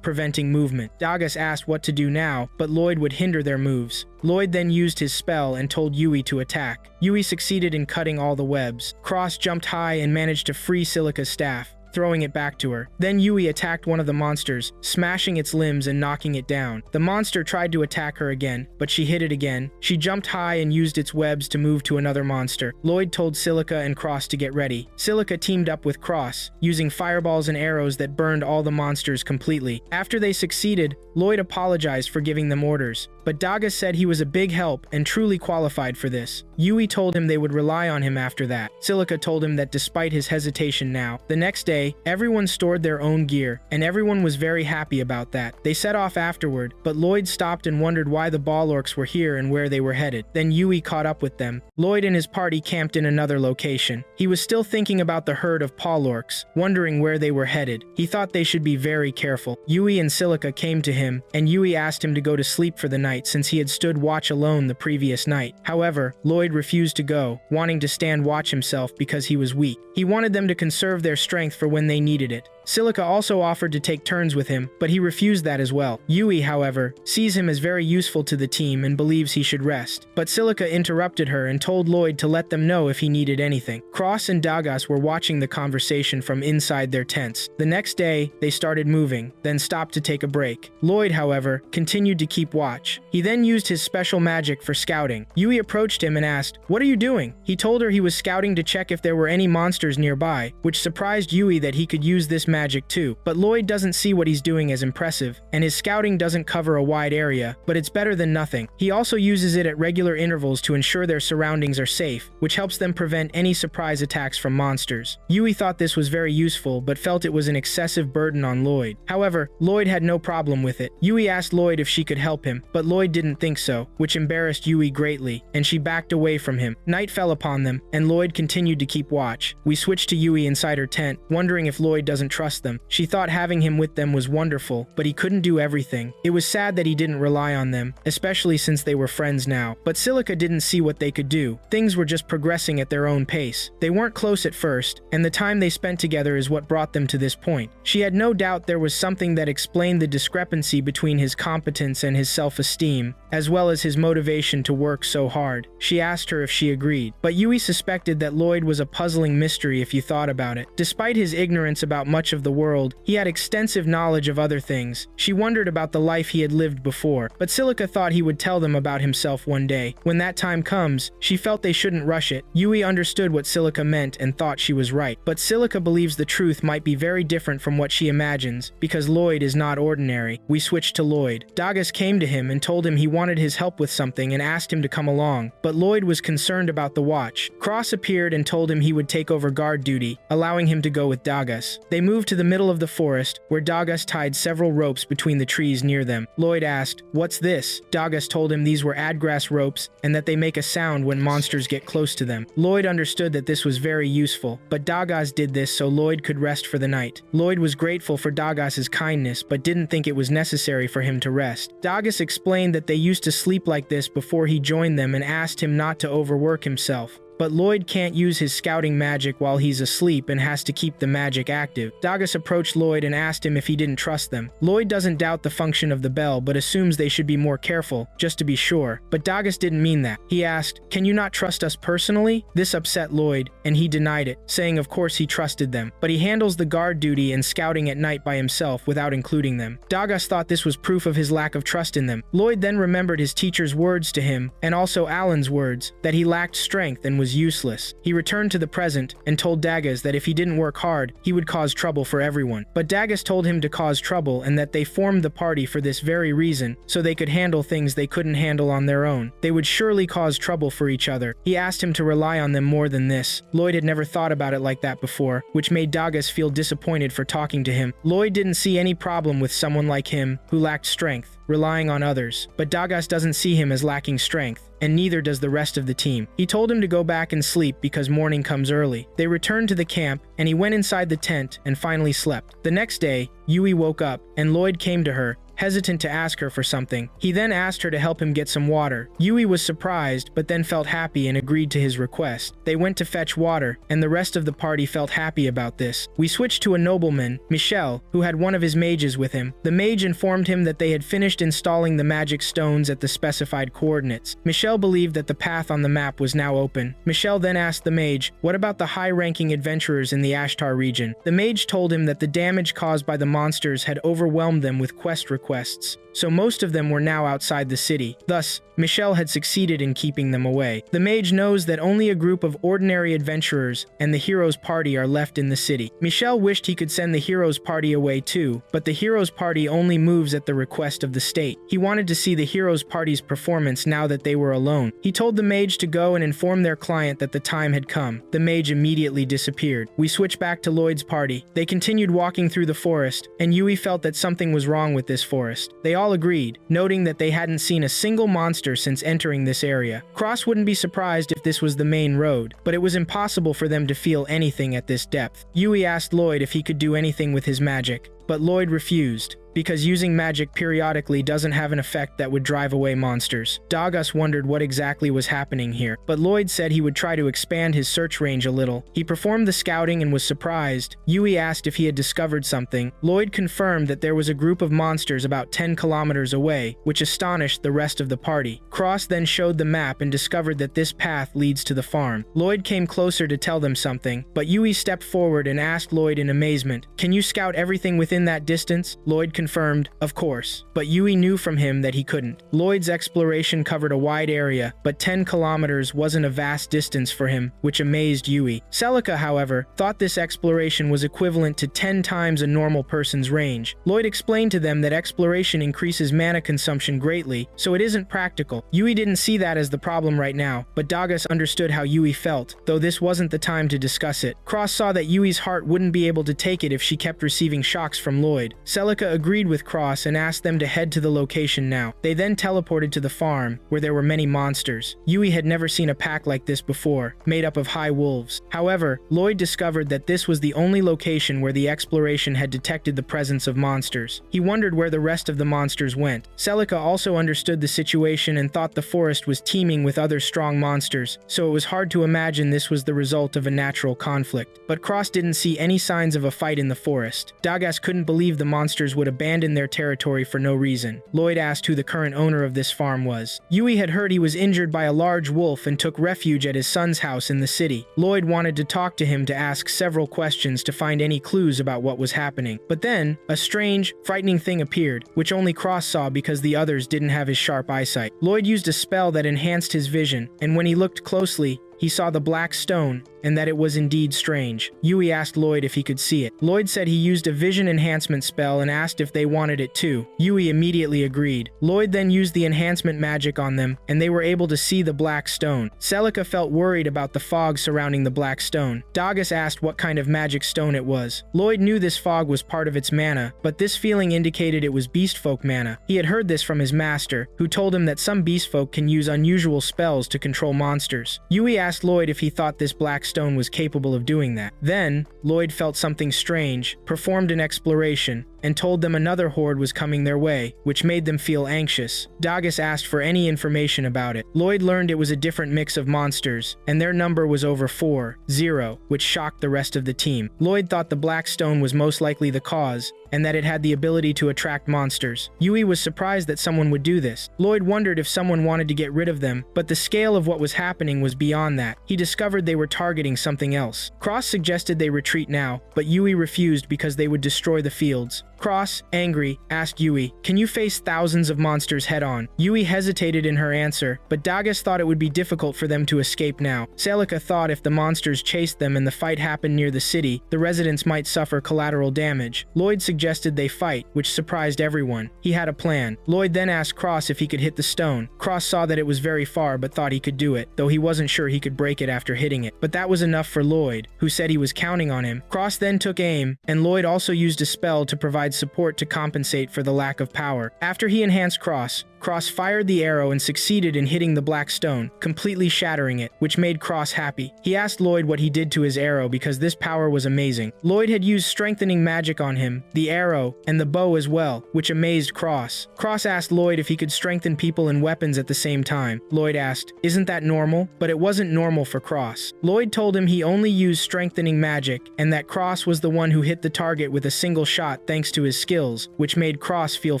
preventing movement. Dagas asked what to do now, but Lloyd would hinder their moves. Lloyd then used his spell and told Yui to attack. Yui succeeded in cutting all the webs. Cross jumped high and managed to free Silica's staff, throwing it back to her. Then Yui attacked one of the monsters, smashing its limbs and knocking it down. The monster tried to attack her again, but she hit it again. She jumped high and used its webs to move to another monster. Lloyd told Silica and Cross to get ready. Silica teamed up with Cross, using fireballs and arrows that burned all the monsters completely. After they succeeded, Lloyd apologized for giving them orders, but Dagas said he was a big help and truly qualified for this. Yui told him they would rely on him after that. Silica told him that despite his hesitation now, the next day, everyone stored their own gear, and everyone was very happy about that. They set off afterward, but Lloyd stopped and wondered why the ball orcs were here and where they were headed. Then Yui caught up with them. Lloyd and his party camped in another location. He was still thinking about the herd of paw orcs, wondering where they were headed. He thought they should be very careful. Yui and Silica came to him, and Yui asked him to go to sleep for the night since he had stood watch alone the previous night. However, Lloyd refused to go, wanting to stand watch himself because he was weak. He wanted them to conserve their strength for when they needed it. Silica also offered to take turns with him, but he refused that as well. Yui, however, sees him as very useful to the team and believes he should rest. But Silica interrupted her and told Lloyd to let them know if he needed anything. Cross and Dagas were watching the conversation from inside their tents. The next day, they started moving, then stopped to take a break. Lloyd, however, continued to keep watch. He then used his special magic for scouting. Yui approached him and asked, "What are you doing?" He told her he was scouting to check if there were any monsters nearby, which surprised Yui that he could use this magic too. But Lloyd doesn't see what he's doing as impressive, and his scouting doesn't cover a wide area, but it's better than nothing. He also uses it at regular intervals to ensure their surroundings are safe, which helps them prevent any surprise attacks from monsters. Yui thought this was very useful, but felt it was an excessive burden on Lloyd. However, Lloyd had no problem with it. Yui asked Lloyd if she could help him, but Lloyd didn't think so, which embarrassed Yui greatly, and she backed away from him. Night fell upon them, and Lloyd continued to keep watch. We switched to Yui inside her tent, wondering if Lloyd doesn't trust them. She thought having him with them was wonderful, but he couldn't do everything. It was sad that he didn't rely on them, especially since they were friends now. But Silica didn't see what they could do. Things were just progressing at their own pace. They weren't close at first, and the time they spent together is what brought them to this point. She had no doubt there was something that explained the discrepancy between his competence and his self-esteem, as well as his motivation to work so hard. She asked her if she agreed, but Yui suspected that Lloyd was a puzzling mystery if you thought about it. Despite his ignorance about much of the world, he had extensive knowledge of other things. She wondered about the life he had lived before, but Silica thought he would tell them about himself one day. When that time comes, she felt they shouldn't rush it. Yui understood what Silica meant and thought she was right, but Silica believes the truth might be very different from what she imagines, because Lloyd is not ordinary. We switched to Lloyd. Dagas came to him and told him he wanted his help with something and asked him to come along, but Lloyd was concerned about the watch. Cross appeared and told him he would take over guard duty, allowing him to go with Dagas. They moved moved to the middle of the forest, where Dagas tied several ropes between the trees near them. Lloyd asked, "What's this?" Dagas told him these were adgrass ropes and that they make a sound when monsters get close to them. Lloyd understood that this was very useful, but Dagas did this so Lloyd could rest for the night. Lloyd was grateful for Dagas's kindness, but didn't think it was necessary for him to rest. Dagas explained that they used to sleep like this before he joined them and asked him not to overwork himself. But Lloyd can't use his scouting magic while he's asleep and has to keep the magic active. Dagas approached Lloyd and asked him if he didn't trust them. Lloyd doesn't doubt the function of the bell, but assumes they should be more careful, just to be sure. But Dagas didn't mean that. He asked, "Can you not trust us personally?" This upset Lloyd, and he denied it, saying of course he trusted them, but he handles the guard duty and scouting at night by himself without including them. Dagas thought this was proof of his lack of trust in them. Lloyd then remembered his teacher's words to him, and also Alan's words, that he lacked strength and was useless. He returned to the present and told Dagas that if he didn't work hard, he would cause trouble for everyone. But Dagas told him to cause trouble and that they formed the party for this very reason, so they could handle things they couldn't handle on their own. They would surely cause trouble for each other. He asked him to rely on them more than this. Lloyd had never thought about it like that before, which made Dagas feel disappointed for talking to him. Lloyd didn't see any problem with someone like him, who lacked strength, relying on others. But Dagas doesn't see him as lacking strength, and neither does the rest of the team. He told him to go back and sleep because morning comes early. They returned to the camp, and he went inside the tent and finally slept. The next day, Yui woke up, and Lloyd came to her, hesitant to ask her for something. He then asked her to help him get some water. Yui was surprised, but then felt happy and agreed to his request. They went to fetch water, and the rest of the party felt happy about this. We switched to a nobleman, Michel, who had one of his mages with him. The mage informed him that they had finished installing the magic stones at the specified coordinates. Michel believed that the path on the map was now open. Michel then asked the mage, what about the high-ranking adventurers in the Ashtar region? The mage told him that the damage caused by the monsters had overwhelmed them with quest requests, so most of them were now outside the city. Thus, Michel had succeeded in keeping them away. The mage knows that only a group of ordinary adventurers and the hero's party are left in the city. Michel wished he could send the hero's party away too, but the hero's party only moves at the request of the state. He wanted to see the hero's party's performance now that they were alone. He told the mage to go and inform their client that the time had come. The mage immediately disappeared. We switched back to Lloyd's party. They continued walking through the forest, and Yui felt that something was wrong with this forest. They all agreed, noting that they hadn't seen a single monster since entering this area. Cross wouldn't be surprised if this was the main road, but it was impossible for them to feel anything at this depth. Yui asked Lloyd if he could do anything with his magic, but Lloyd refused, because using magic periodically doesn't have an effect that would drive away monsters. Dagas wondered what exactly was happening here, but Lloyd said he would try to expand his search range a little. He performed the scouting and was surprised. Yui asked if he had discovered something. Lloyd confirmed that there was a group of monsters about 10 kilometers away, which astonished the rest of the party. Cross then showed the map and discovered that this path leads to the farm. Lloyd came closer to tell them something, but Yui stepped forward and asked Lloyd in amazement, "Can you scout everything within that distance?" Lloyd confirmed, "Of course," but Yui knew from him that he couldn't. Lloyd's exploration covered a wide area, but 10 kilometers wasn't a vast distance for him, which amazed Yui. Celica, however, thought this exploration was equivalent to 10 times a normal person's range. Lloyd explained to them that exploration increases mana consumption greatly, so it isn't practical. Yui didn't see that as the problem right now, but Dagas understood how Yui felt, though this wasn't the time to discuss it. Cross saw that Yui's heart wouldn't be able to take it if she kept receiving shocks from Lloyd. Celica agreed with Cross and asked them to head to the location now. They then teleported to the farm, where there were many monsters. Yui had never seen a pack like this before, made up of high wolves. However, Lloyd discovered that this was the only location where the exploration had detected the presence of monsters. He wondered where the rest of the monsters went. Celica also understood the situation and thought the forest was teeming with other strong monsters, so it was hard to imagine this was the result of a natural conflict. But Cross didn't see any signs of a fight in the forest. Dagas couldn't believe the monsters would abandon their territory for no reason. Lloyd asked who the current owner of this farm was. Yui had heard he was injured by a large wolf and took refuge at his son's house in the city. Lloyd wanted to talk to him to ask several questions to find any clues about what was happening. But then, a strange, frightening thing appeared, which only Cross saw because the others didn't have his sharp eyesight. Lloyd used a spell that enhanced his vision, and when he looked closely, he saw the black stone, and that it was indeed strange. Yui asked Lloyd if he could see it. Lloyd said he used a vision enhancement spell and asked if they wanted it too. Yui immediately agreed. Lloyd then used the enhancement magic on them, and they were able to see the black stone. Celica felt worried about the fog surrounding the black stone. Dagus asked what kind of magic stone it was. Lloyd knew this fog was part of its mana, but this feeling indicated it was beastfolk mana. He had heard this from his master, who told him that some beastfolk can use unusual spells to control monsters. Yui asked Lloyd if he thought this black stone was capable of doing that. Then, Lloyd felt something strange, performed an exploration, and told them another horde was coming their way, which made them feel anxious. Dagus asked for any information about it. Lloyd learned it was a different mix of monsters, and their number was over 4-0, which shocked the rest of the team. Lloyd thought the black stone was most likely the cause, and that it had the ability to attract monsters. Yui was surprised that someone would do this. Lloyd wondered if someone wanted to get rid of them, but the scale of what was happening was beyond that. He discovered they were targeting something else. Cross suggested they retreat now, but Yui refused because they would destroy the fields. Cross, angry, asked Yui, "Can you face thousands of monsters head-on?" Yui hesitated in her answer, but Dagus thought it would be difficult for them to escape now. Celica thought if the monsters chased them and the fight happened near the city, the residents might suffer collateral damage. Lloyd suggested they fight, which surprised everyone. He had a plan. Lloyd then asked Cross if he could hit the stone. Cross saw that it was very far but thought he could do it, though he wasn't sure he could break it after hitting it. But that was enough for Lloyd, who said he was counting on him. Cross then took aim, and Lloyd also used a spell to provide support to compensate for the lack of power. After he enhanced Cross fired the arrow and succeeded in hitting the black stone, completely shattering it, which made Cross happy. He asked Lloyd what he did to his arrow because this power was amazing. Lloyd had used strengthening magic on him, the arrow, and the bow as well, which amazed Cross. Cross asked Lloyd if he could strengthen people and weapons at the same time. Lloyd asked, "Isn't that normal?" But it wasn't normal for Cross. Lloyd told him he only used strengthening magic, and that Cross was the one who hit the target with a single shot thanks to his skills, which made Cross feel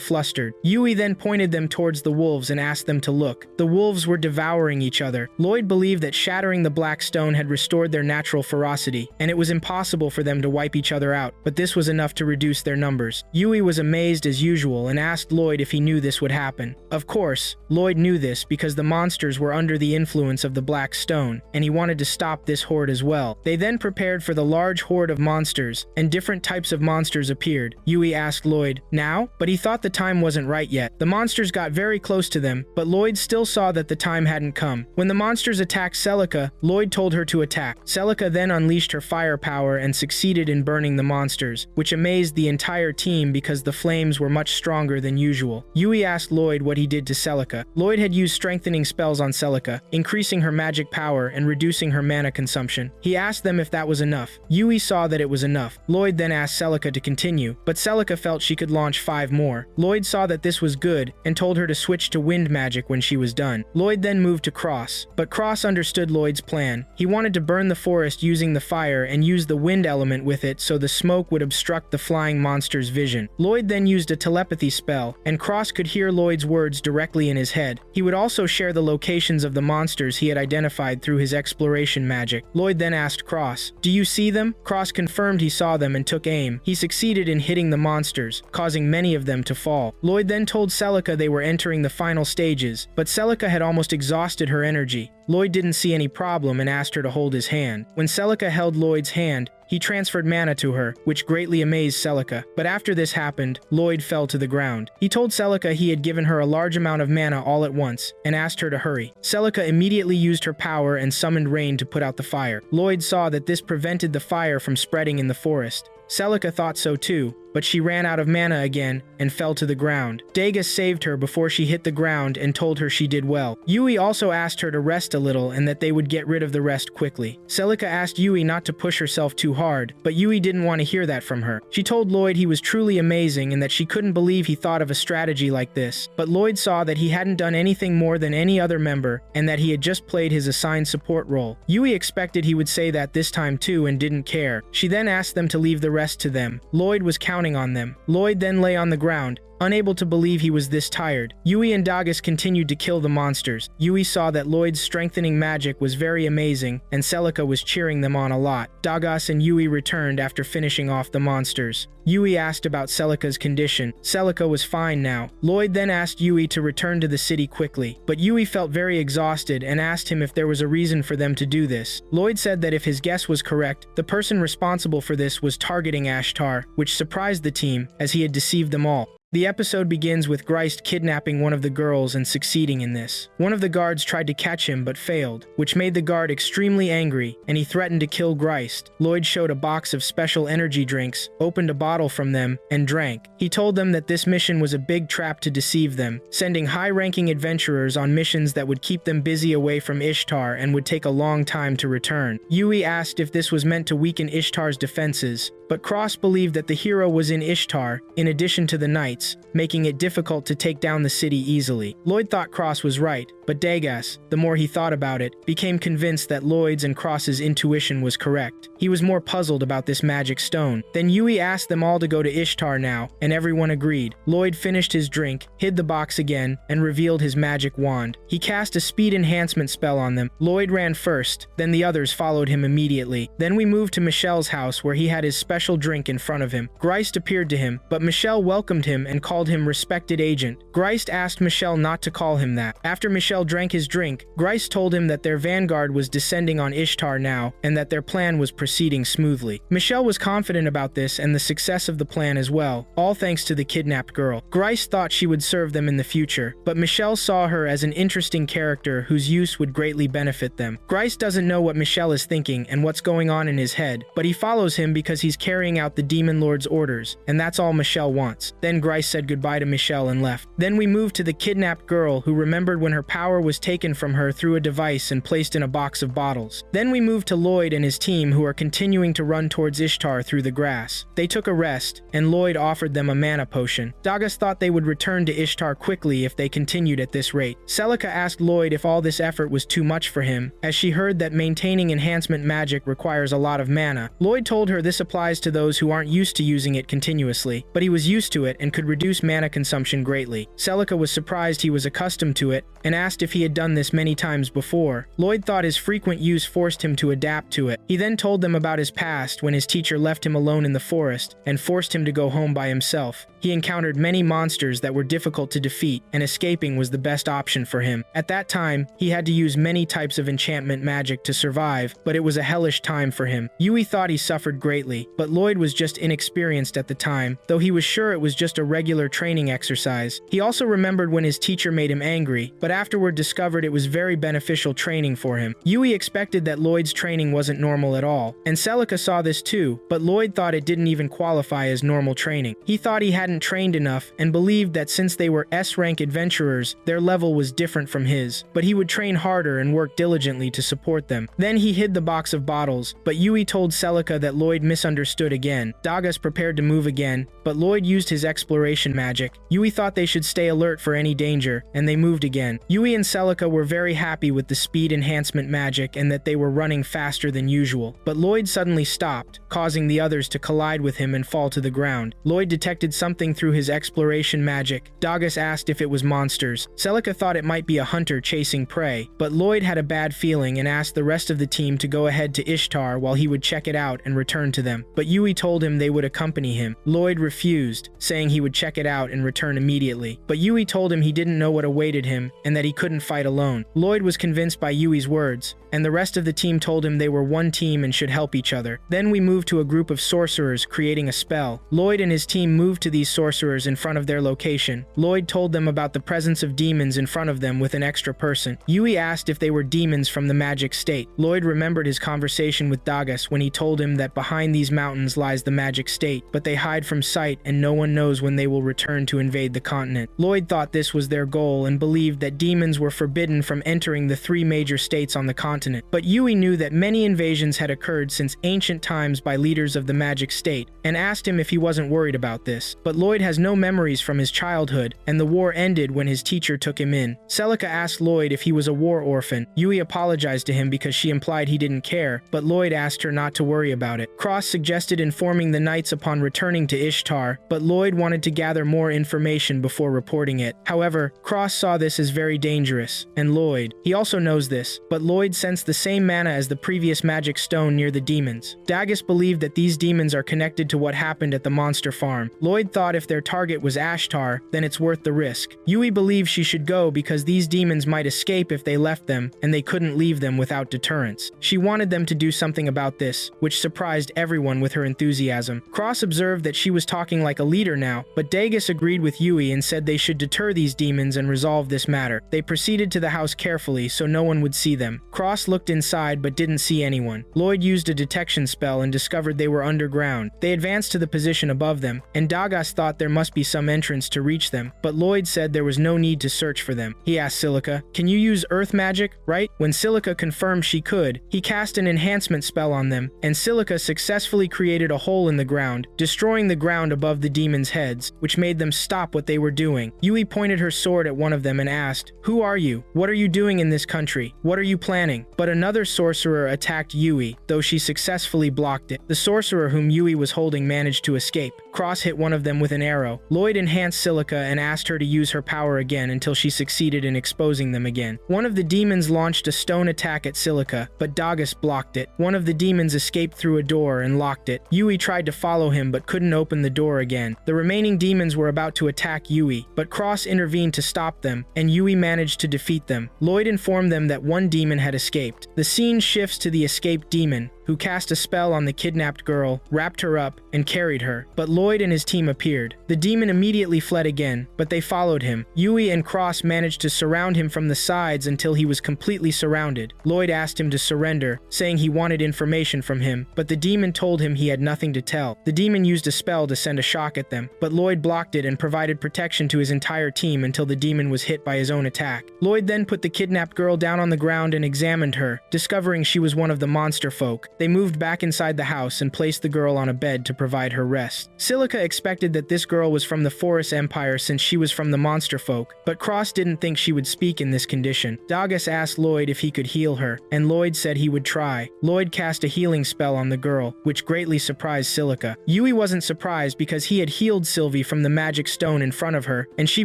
flustered. Yui then pointed them towards the wolves and asked them to look. The wolves were devouring each other. Lloyd believed that shattering the black stone had restored their natural ferocity, and it was impossible for them to wipe each other out, but this was enough to reduce their numbers. Yui was amazed as usual and asked Lloyd if he knew this would happen. Of course, Lloyd knew this because the monsters were under the influence of the black stone, and he wanted to stop this horde as well. They then prepared for the large horde of monsters, and different types of monsters appeared. Yui asked Lloyd, "Now?" But he thought the time wasn't right yet. The monsters got very close to them, but Lloyd still saw that the time hadn't come. When the monsters attacked Celica, Lloyd told her to attack. Celica then unleashed her firepower and succeeded in burning the monsters, which amazed the entire team because the flames were much stronger than usual. Yui asked Lloyd what he did to Celica. Lloyd had used strengthening spells on Celica, increasing her magic power and reducing her mana consumption. He asked them if that was enough. Yui saw that it was enough. Lloyd then asked Celica to continue, but Celica felt she could launch 5 more. Lloyd saw that this was good and told her to switch to wind magic when she was done. Lloyd then moved to Cross, but Cross understood Lloyd's plan. He wanted to burn the forest using the fire and use the wind element with it so the smoke would obstruct the flying monster's vision. Lloyd then used a telepathy spell, and Cross could hear Lloyd's words directly in his head. He would also share the locations of the monsters he had identified through his exploration magic. Lloyd then asked Cross, "Do you see them?" Cross confirmed he saw them and took aim. He succeeded in hitting the monsters, causing many of them to fall. Lloyd then told Celica they were entering the final stages, but Celica had almost exhausted her energy. Lloyd didn't see any problem and asked her to hold his hand. When Celica held Lloyd's hand, he transferred mana to her, which greatly amazed Celica. But after this happened, Lloyd fell to the ground. He told Celica he had given her a large amount of mana all at once, and asked her to hurry. Celica immediately used her power and summoned rain to put out the fire. Lloyd saw that this prevented the fire from spreading in the forest. Celica thought so too, but she ran out of mana again and fell to the ground. Dagus saved her before she hit the ground and told her she did well. Yui also asked her to rest a little and that they would get rid of the rest quickly. Celica asked Yui not to push herself too hard, but Yui didn't want to hear that from her. She told Lloyd he was truly amazing and that she couldn't believe he thought of a strategy like this, but Lloyd saw that he hadn't done anything more than any other member and that he had just played his assigned support role. Yui expected he would say that this time too and didn't care. She then asked them to leave the rest to them. Lloyd was counting on them. Lloyd then lay on the ground, unable to believe he was this tired. Yui and Dagas continued to kill the monsters. Yui saw that Lloyd's strengthening magic was very amazing, and Celica was cheering them on a lot. Dagas and Yui returned after finishing off the monsters. Yui asked about Celica's condition. Celica was fine now. Lloyd then asked Yui to return to the city quickly, but Yui felt very exhausted and asked him if there was a reason for them to do this. Lloyd said that if his guess was correct, the person responsible for this was targeting Ashtar, which surprised the team, as he had deceived them all. The episode begins with Greist kidnapping one of the girls and succeeding in this. One of the guards tried to catch him but failed, which made the guard extremely angry, and he threatened to kill Greist. Lloyd showed a box of special energy drinks, opened a bottle from them, and drank. He told them that this mission was a big trap to deceive them, sending high-ranking adventurers on missions that would keep them busy away from Ishtar and would take a long time to return. Yui asked if this was meant to weaken Ishtar's defenses, but Cross believed that the hero was in Ishtar, in addition to the knights, making it difficult to take down the city easily. Lloyd thought Cross was right, but Dagas, the more he thought about it, became convinced that Lloyd's and Cross's intuition was correct. He was more puzzled about this magic stone. Then Yui asked them all to go to Ishtar now, and everyone agreed. Lloyd finished his drink, hid the box again, and revealed his magic wand. He cast a speed enhancement spell on them. Lloyd ran first, then the others followed him immediately. Then we moved to Michelle's house where he had his special drink in front of him. Greist appeared to him, but Michelle welcomed him and called him respected agent. Greist asked Michelle not to call him that. After Michelle drank his drink, Greist told him that their vanguard was descending on Ishtar now, and that their plan was proceeding smoothly. Michelle was confident about this and the success of the plan as well, all thanks to the kidnapped girl. Greist thought she would serve them in the future, but Michelle saw her as an interesting character whose use would greatly benefit them. Greist doesn't know what Michelle is thinking and what's going on in his head, but he follows him because he's carrying out the Demon Lord's orders, and that's all Michelle wants. Then Greist said goodbye to Michelle and left. Then we moved to the kidnapped girl who remembered when her power was taken from her through a device and placed in a box of bottles. Then we moved to Lloyd and his team who are continuing to run towards Ishtar through the grass. They took a rest, and Lloyd offered them a mana potion. Dagas thought they would return to Ishtar quickly if they continued at this rate. Celica asked Lloyd if all this effort was too much for him, as she heard that maintaining enhancement magic requires a lot of mana. Lloyd told her this applies to those who aren't used to using it continuously, but he was used to it and could reduce mana consumption greatly. Celica was surprised he was accustomed to it, and asked if he had done this many times before. Lloyd thought his frequent use forced him to adapt to it. He then told them about his past when his teacher left him alone in the forest and forced him to go home by himself. He encountered many monsters that were difficult to defeat, and escaping was the best option for him. At that time, he had to use many types of enchantment magic to survive, but it was a hellish time for him. Yui thought he suffered greatly, but Lloyd was just inexperienced at the time, though he was sure it was just a regular training exercise. He also remembered when his teacher made him angry, but afterward discovered it was very beneficial training for him. Yui expected that Lloyd's training wasn't normal at all, and Celica saw this too, but Lloyd thought it didn't even qualify as normal training. He thought he hadn't trained enough and believed that since they were S-rank adventurers, their level was different from his, but he would train harder and work diligently to support them. Then he hid the box of bottles, but Yui told Celica that Lloyd misunderstood again. Dagas prepared to move again, but Lloyd used his exploration magic. Yui thought they should stay alert for any danger, and they moved again. Yui and Celica were very happy with the speed enhancement magic and that they were running faster than usual, but Lloyd suddenly stopped, causing the others to collide with him and fall to the ground. Lloyd detected something through his exploration magic. Dagas asked if it was monsters. Celica thought it might be a hunter chasing prey, but Lloyd had a bad feeling and asked the rest of the team to go ahead to Ishtar while he would check it out and return to them, but Yui told him they would accompany him. Lloyd refused, saying he would check it out and return immediately, but Yui told him he didn't know what awaited him and that he couldn't fight alone. Lloyd was convinced by Yui's words, and the rest of the team told him they were one team and should help each other. Then we moved to a group of sorcerers creating a spell. Lloyd and his team moved to these sorcerers in front of their location. Lloyd told them about the presence of demons in front of them with an extra person. Yui asked if they were demons from the magic state. Lloyd remembered his conversation with Dagas when he told him that behind these mountains lies the magic state, but they hide from sight and no one knows when they will return to invade the continent. Lloyd thought this was their goal and believed that demons were forbidden from entering the 3 major states on the continent. But Yui knew that many invasions had occurred since ancient times by leaders of the magic state, and asked him if he wasn't worried about this. But Lloyd has no memories from his childhood, and the war ended when his teacher took him in. Celica asked Lloyd if he was a war orphan. Yui apologized to him because she implied he didn't care, but Lloyd asked her not to worry about it. Cross suggested informing the knights upon returning to Ishtar, but Lloyd wanted to gather more information before reporting it. However, Cross saw this as very dangerous, and Lloyd, he also knows this, but Lloyd sensed the same mana as the previous magic stone near the demons. Dagus believed that these demons are connected to what happened at the monster farm. Lloyd thought if their target was Ashtar, then it's worth the risk. Yui believed she should go because these demons might escape if they left them, and they couldn't leave them without deterrence. She wanted them to do something about this, which surprised everyone with her enthusiasm. Cross observed that she was talking like a leader now, but Dagus agreed with Yui and said they should deter these demons and resolve this matter. They proceeded to the house carefully so no one would see them. Cross looked inside but didn't see anyone. Lloyd used a detection spell and discovered they were underground. They advanced to the position above them, and Dagus thought there must be some entrance to reach them, but Lloyd said there was no need to search for them. He asked Silica, "Can you use earth magic, right?" When Silica confirmed she could, he cast an enhancement spell on them, and Silica successfully created a hole in the ground, destroying the ground above the demons' heads, which made them stop what they were doing. Yui pointed her sword at one of them and asked, "Who are you? What are you doing in this country? What are you planning?" But another sorcerer attacked Yui, though she successfully blocked it. The sorcerer whom Yui was holding managed to escape. Cross hit one of them with an arrow. Lloyd enhanced Silica and asked her to use her power again until she succeeded in exposing them again. One of the demons launched a stone attack at Silica, but Dagus blocked it. One of the demons escaped through a door and locked it. Yui tried to follow him but couldn't open the door again. The remaining demons were about to attack Yui, but Cross intervened to stop them, and Yui managed to defeat them. Lloyd informed them that one demon had escaped. The scene shifts to the escaped demon, who cast a spell on the kidnapped girl, wrapped her up, and carried her. But Lloyd and his team appeared. The demon immediately fled again, but they followed him. Yui and Cross managed to surround him from the sides until he was completely surrounded. Lloyd asked him to surrender, saying he wanted information from him, but the demon told him he had nothing to tell. The demon used a spell to send a shock at them, but Lloyd blocked it and provided protection to his entire team until the demon was hit by his own attack. Lloyd then put the kidnapped girl down on the ground and examined her, discovering she was one of the monster folk. They moved back inside the house and placed the girl on a bed to provide her rest. Silica expected that this girl was from the Forest Empire since she was from the monster folk, but Cross didn't think she would speak in this condition. Dagus asked Lloyd if he could heal her, and Lloyd said he would try. Lloyd cast a healing spell on the girl, which greatly surprised Silica. Yui wasn't surprised because he had healed Sylvie from the magic stone in front of her, and she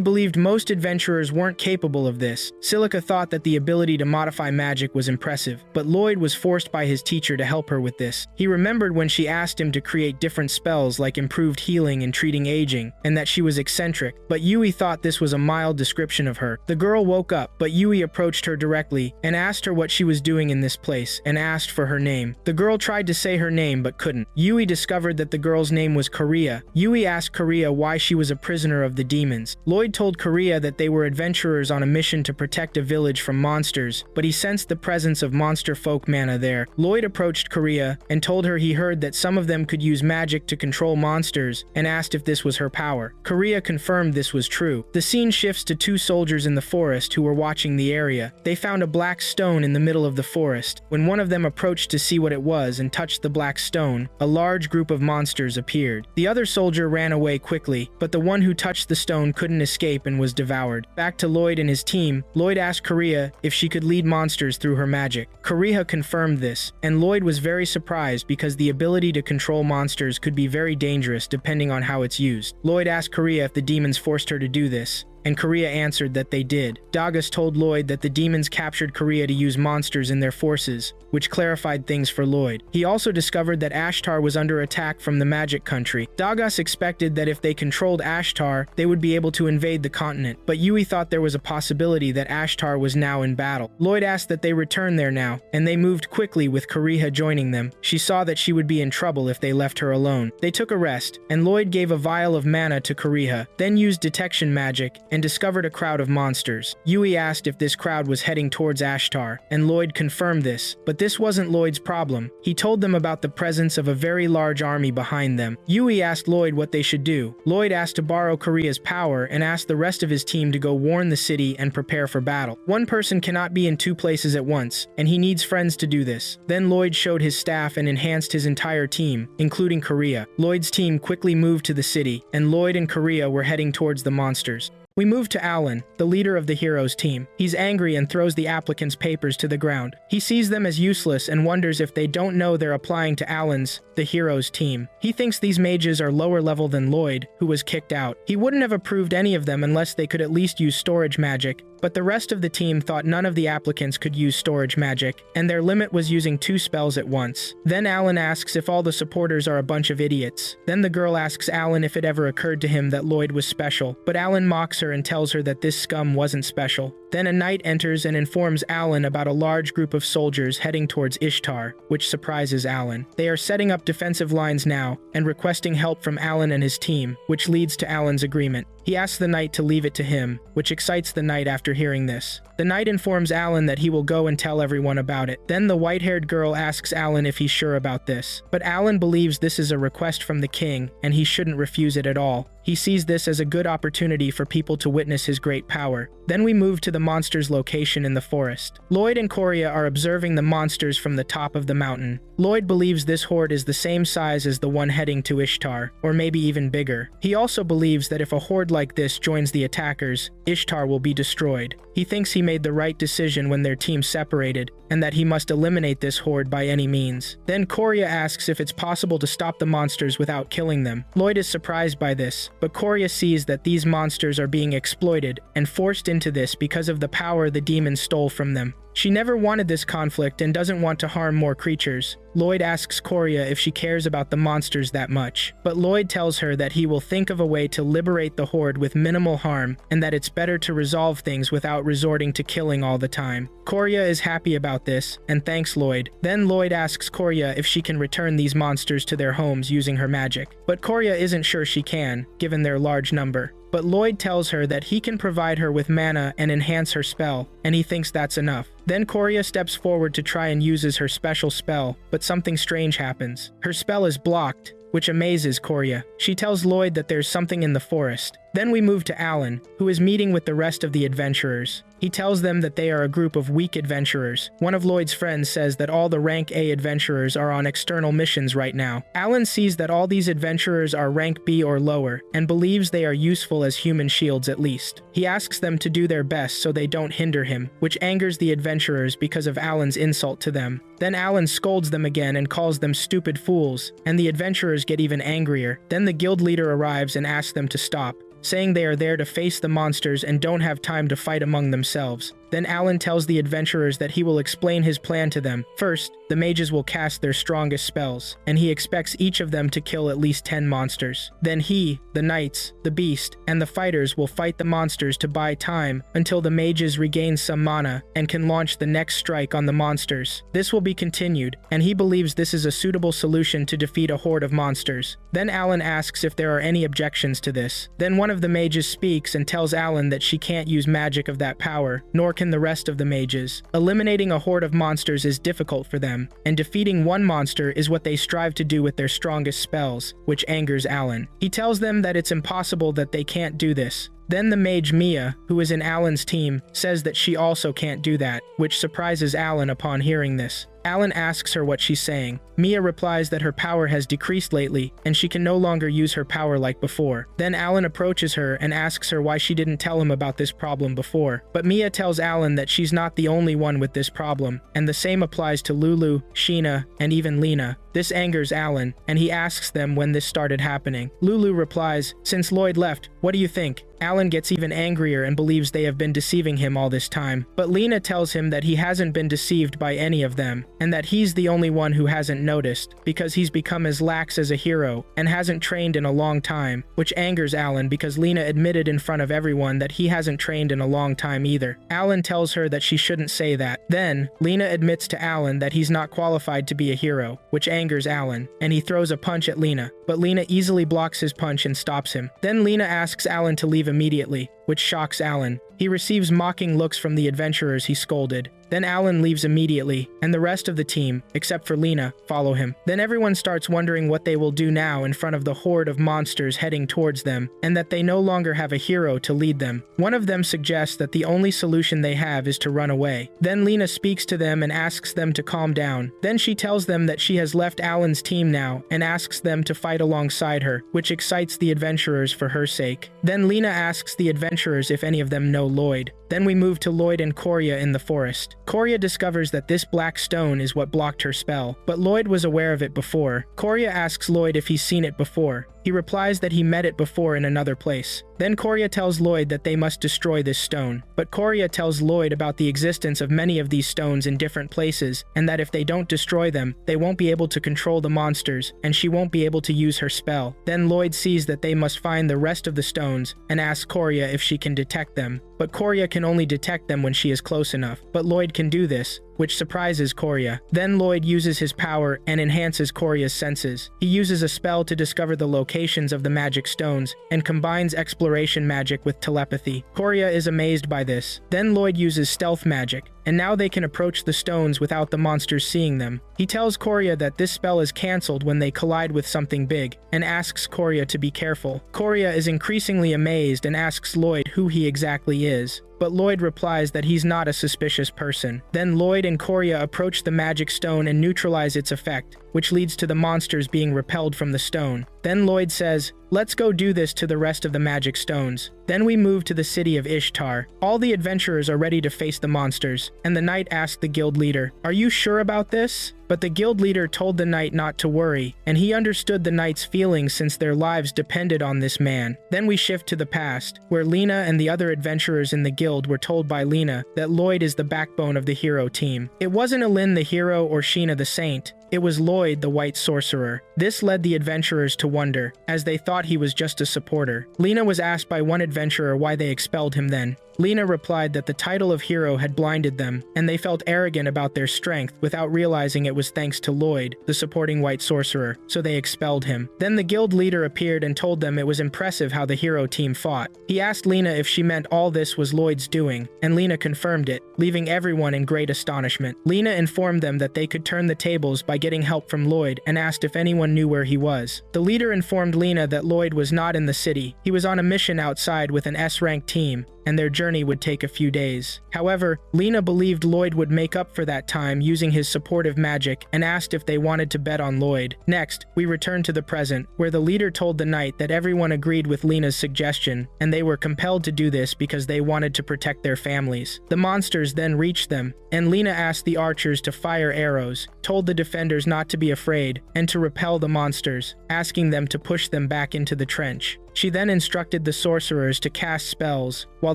believed most adventurers weren't capable of this. Silica thought that the ability to modify magic was impressive, but Lloyd was forced by his teacher to help her with this. He remembered when she asked him to create different spells like improved healing and treating aging, and that she was eccentric, but Yui thought this was a mild description of her. The girl woke up, but Yui approached her directly and asked her what she was doing in this place, and asked for her name. The girl tried to say her name but couldn't. Yui discovered that the girl's name was Korea. Yui asked Korea why she was a prisoner of the demons. Lloyd told Korea that they were adventurers on a mission to protect a village from monsters, but he sensed the presence of monster folk mana there. Lloyd approached Korea and told her he heard that some of them could use magic to control monsters, and asked if this was her power. Korea confirmed this was true. The scene shifts to two soldiers in the forest who were watching the area. They found a black stone in the middle of the forest. When one of them approached to see what it was and touched the black stone, a large group of monsters appeared. The other soldier ran away quickly, but the one who touched the stone couldn't escape and was devoured. Back to Lloyd and his team, Lloyd asked Korea if she could lead monsters through her magic. Korea confirmed this, and Lloyd was very surprised because the ability to control monsters could be very dangerous depending on how it's used. Lloyd asked Korea if the demons forced her to do this, and Korea answered that they did. Dagus told Lloyd that the demons captured Korea to use monsters in their forces, which clarified things for Lloyd. He also discovered that Ashtar was under attack from the magic country. Dagus expected that if they controlled Ashtar, they would be able to invade the continent, but Yui thought there was a possibility that Ashtar was now in battle. Lloyd asked that they return there now, and they moved quickly with Korea joining them. She saw that she would be in trouble if they left her alone. They took a rest, and Lloyd gave a vial of mana to Korea, then used detection magic, and discovered a crowd of monsters. Yui asked if this crowd was heading towards Ashtar, and Lloyd confirmed this, but this wasn't Lloyd's problem. He told them about the presence of a very large army behind them. Yui asked Lloyd what they should do. Lloyd asked to borrow Korea's power and asked the rest of his team to go warn the city and prepare for battle. One person cannot be in two places at once, and he needs friends to do this. Then Lloyd showed his staff and enhanced his entire team, including Korea. Lloyd's team quickly moved to the city, and Lloyd and Korea were heading towards the monsters. We move to Alan, the leader of the heroes team. He's angry and throws the applicants' papers to the ground. He sees them as useless and wonders if they don't know they're applying to Alan's, the heroes team. He thinks these mages are lower level than Lloyd, who was kicked out. He wouldn't have approved any of them unless they could at least use storage magic, but the rest of the team thought none of the applicants could use storage magic, and their limit was using 2 spells at once. Then Alan asks if all the supporters are a bunch of idiots. Then the girl asks Alan if it ever occurred to him that Lloyd was special, but Alan mocks her and tells her that this scum wasn't special. Then a knight enters and informs Alan about a large group of soldiers heading towards Ishtar, which surprises Alan. They are setting up defensive lines now, and requesting help from Alan and his team, which leads to Alan's agreement. He asks the knight to leave it to him, which excites the knight after hearing this. The knight informs Alan that he will go and tell everyone about it. Then the white-haired girl asks Alan if he's sure about this. But Alan believes this is a request from the king, and he shouldn't refuse it at all. He sees this as a good opportunity for people to witness his great power. Then we move to the monster's location in the forest. Lloyd and Korea are observing the monsters from the top of the mountain. Lloyd believes this horde is the same size as the one heading to Ishtar, or maybe even bigger. He also believes that if a horde like this joins the attackers, Ishtar will be destroyed. He thinks he made the right decision when their team separated, and that he must eliminate this horde by any means. Then Korea asks if it's possible to stop the monsters without killing them. Lloyd is surprised by this, but Korea sees that these monsters are being exploited and forced into this because of the power the demons stole from them. She never wanted this conflict and doesn't want to harm more creatures. Lloyd asks Korea if she cares about the monsters that much, but Lloyd tells her that he will think of a way to liberate the horde with minimal harm, and that it's better to resolve things without resorting to killing all the time. Korea is happy about this, and thanks Lloyd. Then Lloyd asks Korea if she can return these monsters to their homes using her magic, but Korea isn't sure she can, given their large number. But Lloyd tells her that he can provide her with mana and enhance her spell, and he thinks that's enough. Then Korea steps forward to try and uses her special spell, but something strange happens. Her spell is blocked, which amazes Korea. She tells Lloyd that there's something in the forest. Then we move to Alan, who is meeting with the rest of the adventurers. He tells them that they are a group of weak adventurers. One of Lloyd's friends says that all the rank A adventurers are on external missions right now. Alan sees that all these adventurers are rank B or lower, and believes they are useful as human shields at least. He asks them to do their best so they don't hinder him, which angers the adventurers because of Alan's insult to them. Then Alan scolds them again and calls them stupid fools, and the adventurers get even angrier. Then the guild leader arrives and asks them to stop, saying they are there to face the monsters and don't have time to fight among themselves. Then Alan tells the adventurers that he will explain his plan to them. First, the mages will cast their strongest spells, and he expects each of them to kill at least 10 monsters. Then he, the knights, the beast, and the fighters will fight the monsters to buy time until the mages regain some mana and can launch the next strike on the monsters. This will be continued, and he believes this is a suitable solution to defeat a horde of monsters. Then Alan asks if there are any objections to this. Then one of the mages speaks and tells Alan that she can't use magic of that power, nor can the rest of the mages. Eliminating a horde of monsters is difficult for them, and defeating one monster is what they strive to do with their strongest spells, which angers Alan. He tells them that it's impossible, that they can't do this. Then the mage Mia, who is in Alan's team, says that she also can't do that, which surprises Alan upon hearing this. Alan asks her what she's saying. Mia replies that her power has decreased lately, and she can no longer use her power like before. Then Alan approaches her and asks her why she didn't tell him about this problem before. But Mia tells Alan that she's not the only one with this problem, and the same applies to Lulu, Sheena, and even Lena. This angers Alan, and he asks them when this started happening. Lulu replies, "Since Lloyd left, what do you think?" Alan gets even angrier and believes they have been deceiving him all this time. But Lena tells him that he hasn't been deceived by any of them, and that he's the only one who hasn't noticed, because he's become as lax as a hero and hasn't trained in a long time, which angers Alan because Lena admitted in front of everyone that he hasn't trained in a long time either. Alan tells her that she shouldn't say that. Then, Lena admits to Alan that he's not qualified to be a hero, which angers Alan, and he throws a punch at Lena, but Lena easily blocks his punch and stops him. Then Lena asks Alan to leave immediately, which shocks Alan. He receives mocking looks from the adventurers he scolded. Then Alan leaves immediately, and the rest of the team, except for Lena, follow him. Then everyone starts wondering what they will do now in front of the horde of monsters heading towards them, and that they no longer have a hero to lead them. One of them suggests that the only solution they have is to run away. Then Lena speaks to them and asks them to calm down. Then she tells them that she has left Alan's team now, and asks them to fight alongside her, which excites the adventurers for her sake. Then Lena asks the adventurers adventurers if any of them know Lloyd. Then we move to Lloyd and Korya in the forest. Korya discovers that this black stone is what blocked her spell, but Lloyd was aware of it before. Korya asks Lloyd if he's seen it before. He replies that he met it before in another place. Then Korya tells Lloyd that they must destroy this stone. But Korya tells Lloyd about the existence of many of these stones in different places, and that if they don't destroy them, they won't be able to control the monsters, and she won't be able to use her spell. Then Lloyd sees that they must find the rest of the stones, and asks Korya if she can detect them. But Korya can only detect them when she is close enough. But Lloyd can do this, which surprises Korya. Then Lloyd uses his power and enhances Korya's senses. He uses a spell to discover the locations of the magic stones, and combines exploration magic with telepathy. Korya is amazed by this. Then Lloyd uses stealth magic, and now they can approach the stones without the monsters seeing them. He tells Korya that this spell is cancelled when they collide with something big, and asks Korya to be careful. Korya is increasingly amazed and asks Lloyd who he exactly is. But Lloyd replies that he's not a suspicious person. Then Lloyd and Korya approach the magic stone and neutralize its effect, which leads to the monsters being repelled from the stone. Then Lloyd says, "Let's go do this to the rest of the magic stones." Then we move to the city of Ishtar. All the adventurers are ready to face the monsters, and the knight asked the guild leader, "Are you sure about this?" But the guild leader told the knight not to worry, and he understood the knight's feelings since their lives depended on this man. Then we shift to the past, where Lena and the other adventurers in the guild were told by Lena that Lloyd is the backbone of the hero team. It wasn't Alin the hero or Sheena the saint. It was Lloyd, the white sorcerer. This led the adventurers to wonder, as they thought he was just a supporter. Lena was asked by one adventurer why they expelled him then. Lena replied that the title of hero had blinded them, and they felt arrogant about their strength without realizing it was thanks to Lloyd, the supporting white sorcerer, so they expelled him. Then the guild leader appeared and told them it was impressive how the hero team fought. He asked Lena if she meant all this was Lloyd's doing, and Lena confirmed it, leaving everyone in great astonishment. Lena informed them that they could turn the tables by getting help from Lloyd, and asked if anyone knew where he was. The leader informed Lena that Lloyd was not in the city. He was on a mission outside with an S-rank team, and their journey would take a few days. However, Lena believed Lloyd would make up for that time using his supportive magic, and asked if they wanted to bet on Lloyd. Next, we return to the present, where the leader told the knight that everyone agreed with Lena's suggestion, and they were compelled to do this because they wanted to protect their families. The monsters then reached them, and Lena asked the archers to fire arrows, told the defenders not to be afraid, and to repel the monsters, asking them to push them back into the trench. She then instructed the sorcerers to cast spells, while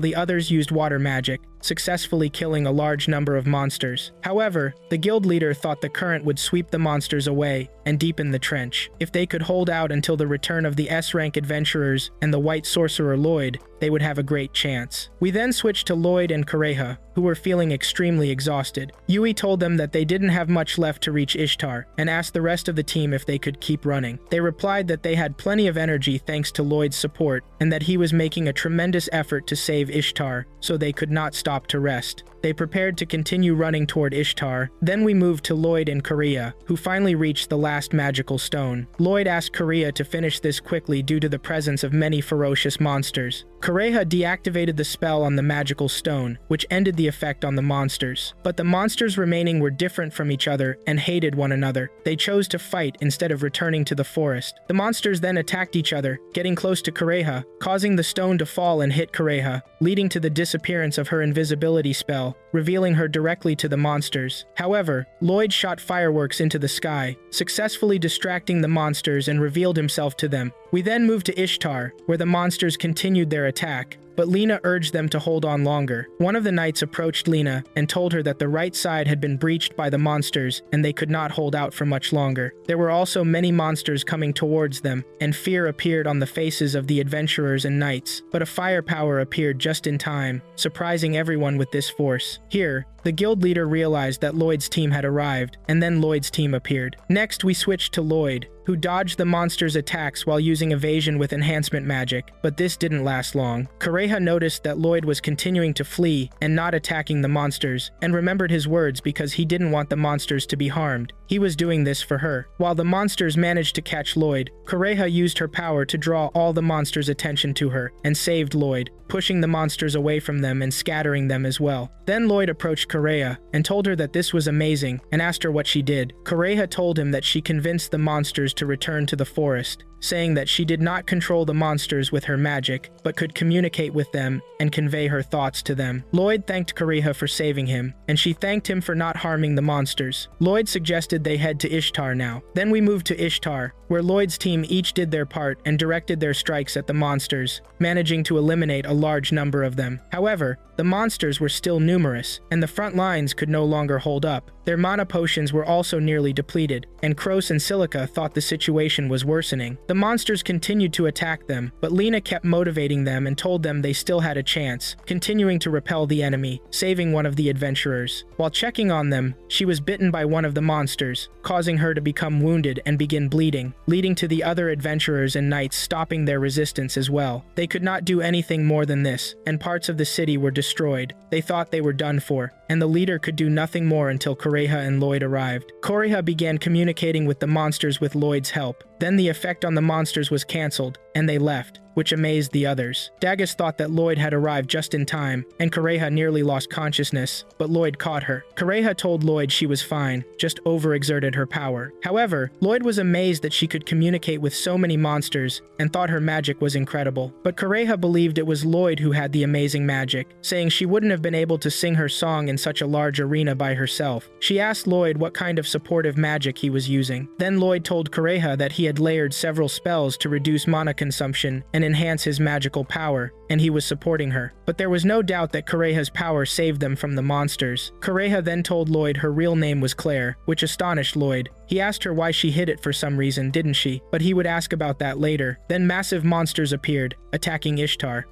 the others used water magic, successfully killing a large number of monsters. However, the guild leader thought the current would sweep the monsters away and deepen the trench. If they could hold out until the return of the S-rank adventurers and the white sorcerer Lloyd, they would have a great chance. We then switched to Lloyd and Kureha, who were feeling extremely exhausted. Yui told them that they didn't have much left to reach Ishtar, and asked the rest of the team if they could keep running. They replied that they had plenty of energy thanks to Lloyd's support, and that he was making a tremendous effort to save Ishtar, so they could not stop to rest. They prepared to continue running toward Ishtar. Then we moved to Lloyd and Korea, who finally reached the last magical stone. Lloyd asked Korea to finish this quickly due to the presence of many ferocious monsters. Korea deactivated the spell on the magical stone, which ended the effect on the monsters. But the monsters remaining were different from each other and hated one another. They chose to fight instead of returning to the forest. The monsters then attacked each other, getting close to Korea, causing the stone to fall and hit Korea, leading to the disappearance of her invisibility spell, revealing her directly to the monsters. However, Lloyd shot fireworks into the sky, successfully distracting the monsters and revealed himself to them. We then moved to Ishtar, where the monsters continued their attack, but Lena urged them to hold on longer. One of the knights approached Lena and told her that the right side had been breached by the monsters and they could not hold out for much longer. There were also many monsters coming towards them, and fear appeared on the faces of the adventurers and knights, but a firepower appeared just in time, surprising everyone with this force. Here, the guild leader realized that Lloyd's team had arrived, and then Lloyd's team appeared. Next, we switched to Lloyd, who dodged the monsters' attacks while using evasion with enhancement magic, but this didn't last long. Kureha noticed that Lloyd was continuing to flee and not attacking the monsters, and remembered his words because he didn't want the monsters to be harmed. He was doing this for her. While the monsters managed to catch Lloyd, Kureha used her power to draw all the monsters' attention to her, and saved Lloyd, pushing the monsters away from them and scattering them as well. Then Lloyd approached Kureha and told her that this was amazing, and asked her what she did. Kureha told him that she convinced the monsters to return to the forest, saying that she did not control the monsters with her magic, but could communicate with them and convey her thoughts to them. Lloyd thanked Kureha for saving him, and she thanked him for not harming the monsters. Lloyd suggested they head to Ishtar now. Then we moved to Ishtar, where Lloyd's team each did their part and directed their strikes at the monsters, managing to eliminate a large number of them. However, the monsters were still numerous, and the front lines could no longer hold up. Their mana potions were also nearly depleted, and Kroos and Silica thought the situation was worsening. The monsters continued to attack them, but Lena kept motivating them and told them they still had a chance, continuing to repel the enemy, saving one of the adventurers. While checking on them, she was bitten by one of the monsters, causing her to become wounded and begin bleeding, leading to the other adventurers and knights stopping their resistance as well. They could not do anything more than this, and parts of the city were destroyed. They thought they were done for, and the leader could do nothing more until Kureha and Lloyd arrived. Kureha began communicating with the monsters with Lloyd's help. Then the effect on the monsters was cancelled, and they left, which amazed the others. Dagus thought that Lloyd had arrived just in time, and Kureha nearly lost consciousness, but Lloyd caught her. Kureha told Lloyd she was fine, just overexerted her power. However, Lloyd was amazed that she could communicate with so many monsters, and thought her magic was incredible. But Kureha believed it was Lloyd who had the amazing magic, saying she wouldn't have been able to sing her song in such a large arena by herself. She asked Lloyd what kind of supportive magic he was using. Then Lloyd told Kureha that he had layered several spells to reduce mana consumption and enhance his magical power, and he was supporting her. But there was no doubt that Kureha's power saved them from the monsters. Kureha then told Lloyd her real name was Claire, which astonished Lloyd. He asked her why she hid it for some reason, didn't she? But he would ask about that later. Then massive monsters appeared, attacking Ishtar.